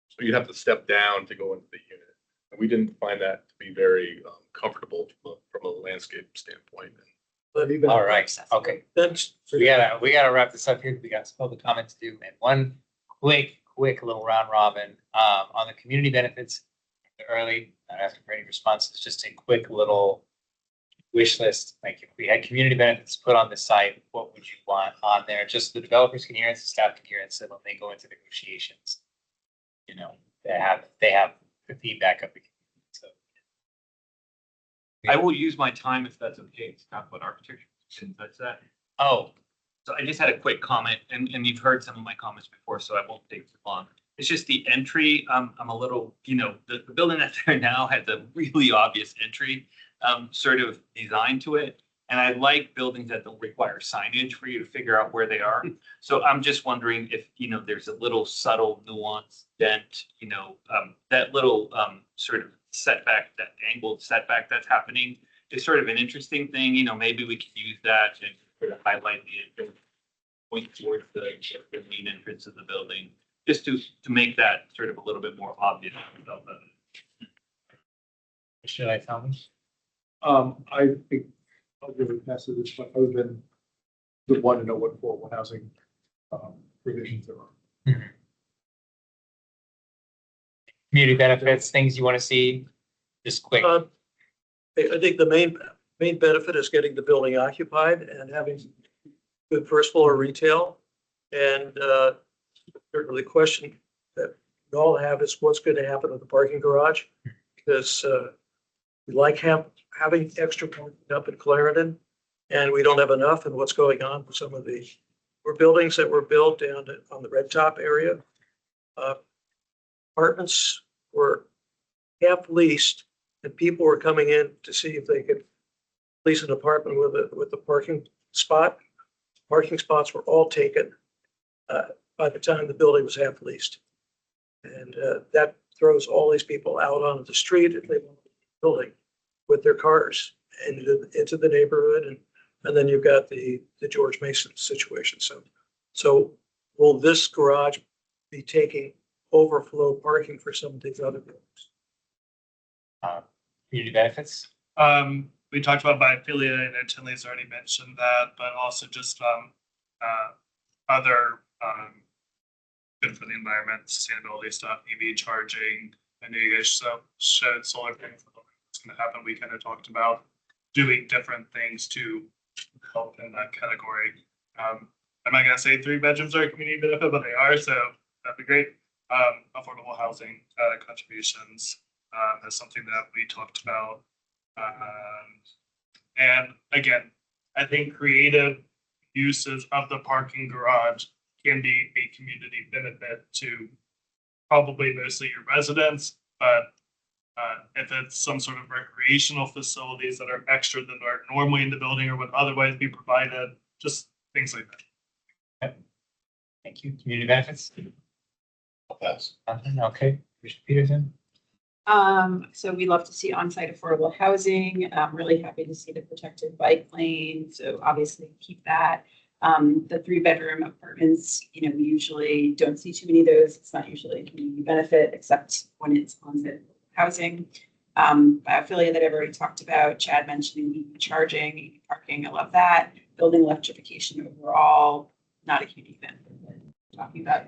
so you'd have to step down to go into the unit. And we didn't find that to be very comfortable from a landscape standpoint. All right, okay. We gotta wrap this up here. We got some public comment to do, and one quick little round robin on the community benefits. Early, not asking for any responses, just a quick little wish list. Like if we had community benefits put on the site, what would you want on there? Just the developers can hear it, the staff can hear it, so when they go into negotiations, you know, they have the feedback of the community. So I will use my time if that's okay to talk about architecture. Since that's that. Oh, so I just had a quick comment, and you've heard some of my comments before, so I won't take too long. It's just the entry. I'm a little, the building that's there now has a really obvious entry sort of design to it. And I like buildings that don't require signage for you to figure out where they are. So I'm just wondering if, there's a little subtle nuance dent, that little sort of setback, that angled setback that's happening is sort of an interesting thing. Maybe we could use that and sort of highlight the point towards the main entrance of the building, just to make that sort of a little bit more obvious. Should I tell them? I think I'll give it pass to this one, other than the one to know what affordable housing provisions there are. Community benefits, things you want to see, just quick. I think the main benefit is getting the building occupied and having good first floor retail. And certainly the question that we all have is what's going to happen with the parking garage? Because we like having extra parking up in Clarendon, and we don't have enough. And what's going on with some of the buildings that were built down on the Red Top area? Apartments were half leased, and people were coming in to see if they could lease an apartment with a parking spot. Parking spots were all taken by the time the building was half leased. And that throws all these people out onto the street if they want to building with their cars and into the neighborhood. And then you've got the George Mason situation. So will this garage be taking overflow parking for some of these other buildings? Community benefits. We talked about biophilia, and Tinley's already mentioned that, but also just other good for the environment, sustainability stuff, EV charging. I know you guys showed solar things. What's going to happen? We kind of talked about doing different things to help in that category. I'm not going to say 3 bedrooms are a community benefit, but they are, so that'd be great. Affordable housing contributions is something that we talked about. And again, I think creative uses of the parking garage can be a community benefit to probably mostly your residents, but if it's some sort of recreational facilities that are extra than are normally in the building or would otherwise be provided, just things like that. Okay. Thank you. Community benefits. I'll pass. Okay, Commissioner Peterson. So we love to see on-site affordable housing. I'm really happy to see the protected bike lane. So obviously keep that. The 3-bedroom apartments, we usually don't see too many of those. It's not usually a community benefit, except when it's on-site housing. Biophilia that I've already talked about. Chad mentioning EV charging, EV parking. I love that. Building electrification overall, not a community benefit, but talking about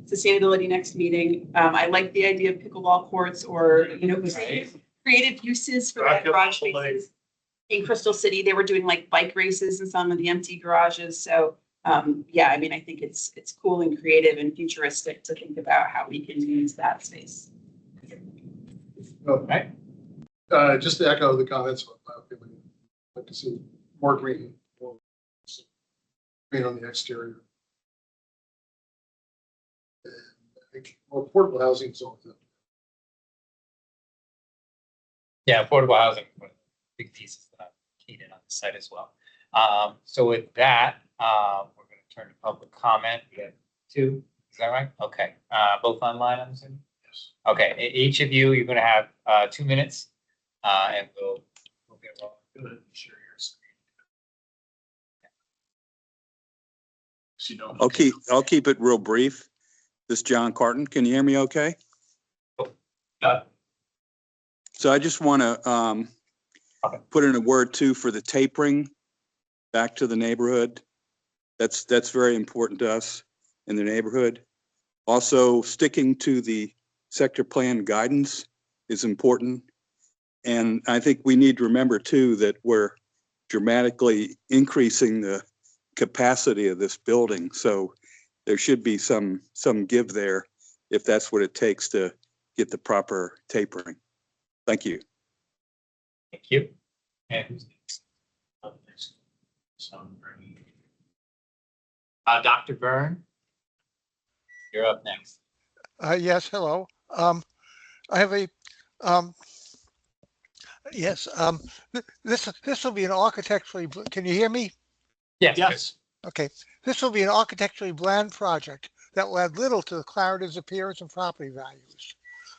sustainability next meeting. I like the idea of pickleball courts or, creative uses for that garage spaces. In Crystal City, they were doing like bike races in some of the empty garages. So yeah, I mean, I think it's cool and creative and futuristic to think about how we can use that space. Right. Just to echo the comments about biophilia, I'd like to see more green on the exterior. And I think more affordable housing is all. Yeah, affordable housing, big pieces that I've keyed in on the site as well. So with that, we're going to turn to public comment. We have 2, is that right? Okay, both online, I'm assuming? Yes. Okay, each of you, you're going to have 2 minutes, and we'll get rolling. Share your screen. I'll keep it real brief. This is John Carton. Can you hear me okay? So I just want to put in a word too for the tapering back to the neighborhood. That's very important to us in the neighborhood. Also, sticking to the sector plan guidance is important. And I think we need to remember too that we're dramatically increasing the capacity of this building. So there should be some give there if that's what it takes to get the proper tapering. Thank you. Thank you. And who's next? Dr. Byrne, you're up next. Yes, hello. I have a yes. This will be an architecturally. Can you hear me? Yes. Yes. Okay. This will be an architecturally bland project that will add little to Clarendon's appearance and property values.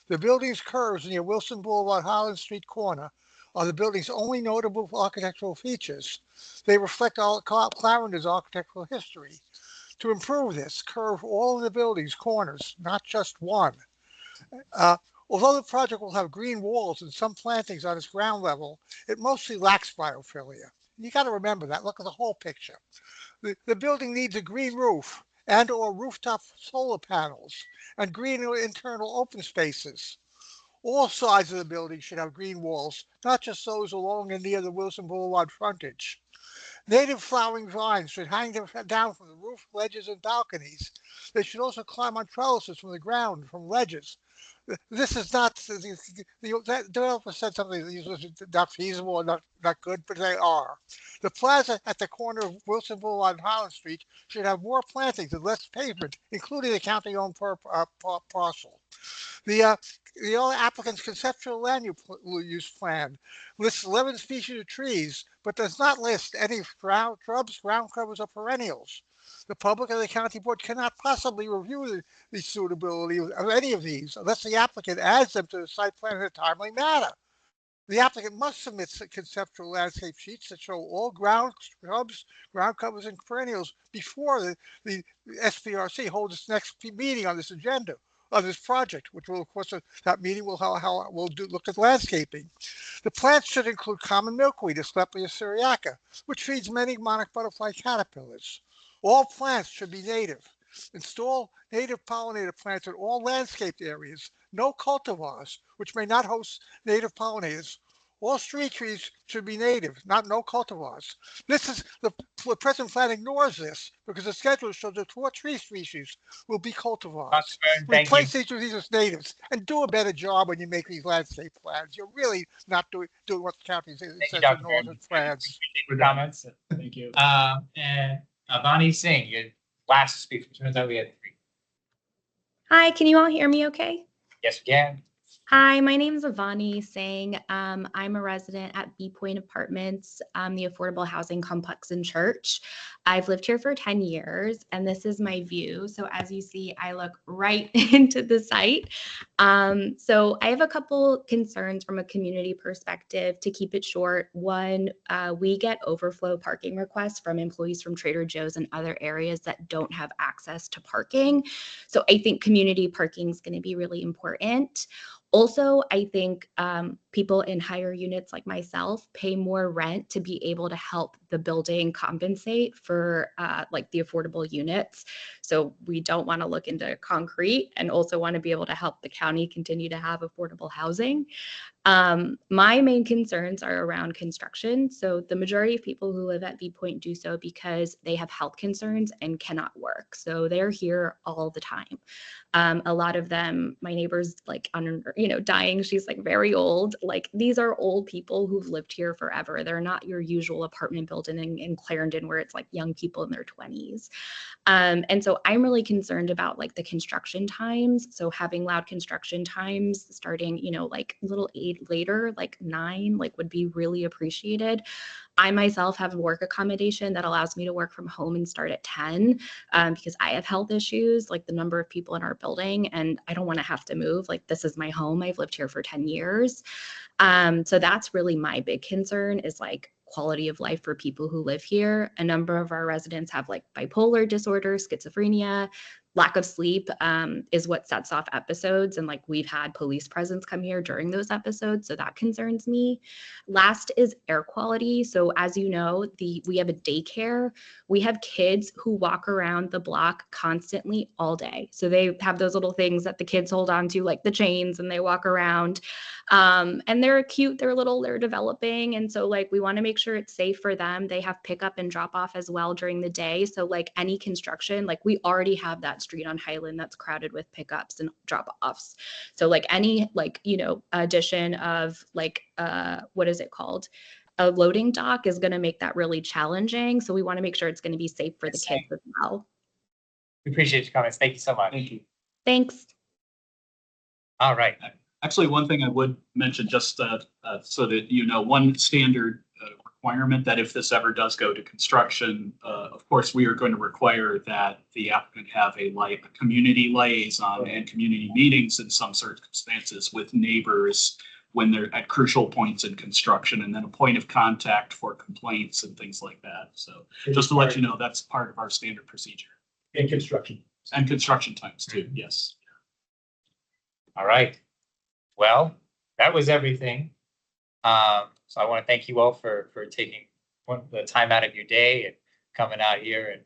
The building's curves near Wilson Boulevard, Holland Street corner are the building's only notable architectural features. They reflect all Clarenden's architectural history. To improve this, curve all of the building's corners, not just one. Uh, Although the project will have green walls and some plantings on its ground level, it mostly lacks biophilia. You got to remember that. Look at the whole picture. The building needs a green roof and or rooftop solar panels and green internal open spaces. All sides of the building should have green walls, not just those along and near the Wilson Boulevard frontage. Native flowering vines should hang down from the roof, ledges, and balconies. They should also climb on trellises from the ground, from ledges. This is not, the developer said something that was not feasible or not good, but they are. The plaza at the corner of Wilson Boulevard and Highland Street should have more plantings and less pavement, including the county-owned parcel. The only applicant's conceptual land use plan lists 11 species of trees, but does not list any shrubs, ground covers, or perennials. The public and the county board cannot possibly review the suitability of any of these unless the applicant adds them to the site plan in a timely manner. The applicant must submit conceptual landscape sheets that show all ground shrubs, ground covers, and perennials before the SPRC holds its next meeting on this agenda, on this project, which will, of course, that meeting will look at landscaping. The plants should include common milkweed, Asclepias syriaca, which feeds many monarch butterfly caterpillars. All plants should be native. Install native pollinator plants in all landscaped areas. No cultivars, which may not host native pollinators. All street trees should be native, no cultivars. The present plan ignores this because the schedule shows that 4 tree species will be cultivars. Replace each of these as natives and do a better job when you make these landscape plans. You're really not doing what the county says in all its plans. Comments. Thank you. And Avani Singh, your last speaker. Turns out we had 3. Hi, can you all hear me okay? Yes, we can. Hi, my name is Avani Singh. I'm a resident at B Point Apartments, the affordable housing complex in Church. I've lived here for 10 years, and this is my view. So as you see, I look right into the site. So I have a couple concerns from a community perspective. To keep it short, one, we get overflow parking requests from employees from Trader Joe's and other areas that don't have access to parking. So I think community parking is going to be really important. Also, I think people in higher units like myself pay more rent to be able to help the building compensate for like the affordable units. So we don't want to look into concrete and also want to be able to help the county continue to have affordable housing. My main concerns are around construction. So the majority of people who live at V Point do so because they have health concerns and cannot work. So they're here all the time. A lot of them, my neighbor's like, dying. She's like very old. Like these are old people who've lived here forever. They're not your usual apartment building in Clarendon where it's like young people in their 20s. And so I'm really concerned about like the construction times. So having loud construction times starting, like a little 8 later, like 9, like would be really appreciated. I myself have a work accommodation that allows me to work from home and start at 10 because I have health issues, like the number of people in our building, and I don't want to have to move. Like this is my home. I've lived here for 10 years. So that's really my big concern is like quality of life for people who live here. A number of our residents have like bipolar disorder, schizophrenia, lack of sleep is what sets off episodes. And like we've had police presence come here during those episodes. So that concerns me. Last is air quality. So as you know, we have a daycare. We have kids who walk around the block constantly all day. So they have those little things that the kids hold on to, like the chains, and they walk around. And they're cute, they're little, they're developing. And so like we want to make sure it's safe for them. They have pickup and drop off as well during the day. So like any construction, like we already have that street on Highland that's crowded with pickups and drop offs. So like any addition of like what is it called? A loading dock is going to make that really challenging. So we want to make sure it's going to be safe for the kids as well. We appreciate your comments. Thank you so much. Thank you. Thanks. All right. Actually, one thing I would mention just so that one standard requirement that if this ever does go to construction, of course, we are going to require that the applicant have a community liaison and community meetings in some circumstances with neighbors when they're at crucial points in construction, and then a point of contact for complaints and things like that. So just to let you know, that's part of our standard procedure. And construction. And construction times too, yes. All right. Well, that was everything. So I want to thank you all for taking the time out of your day and coming out here and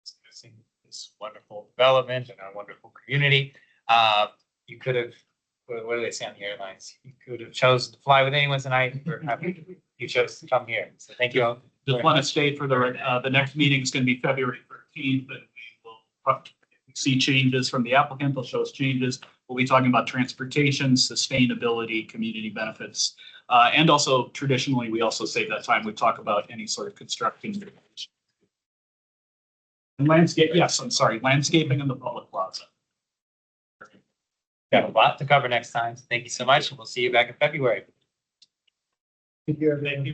discussing this wonderful development and our wonderful community. You could have, what do they say on the airlines? You could have chosen to fly with anyone tonight. We're happy you chose to come here. So thank you all. Just want to state for the next meeting is going to be February 13th, and we will see changes from the applicant. They'll show us changes. We'll be talking about transportation, sustainability, community benefits, and also traditionally, we also save that time. We talk about any sort of construction. And landscape, yes, I'm sorry, landscaping in the public plaza. Got a lot to cover next time. Thank you so much, and we'll see you back in February. Thank you.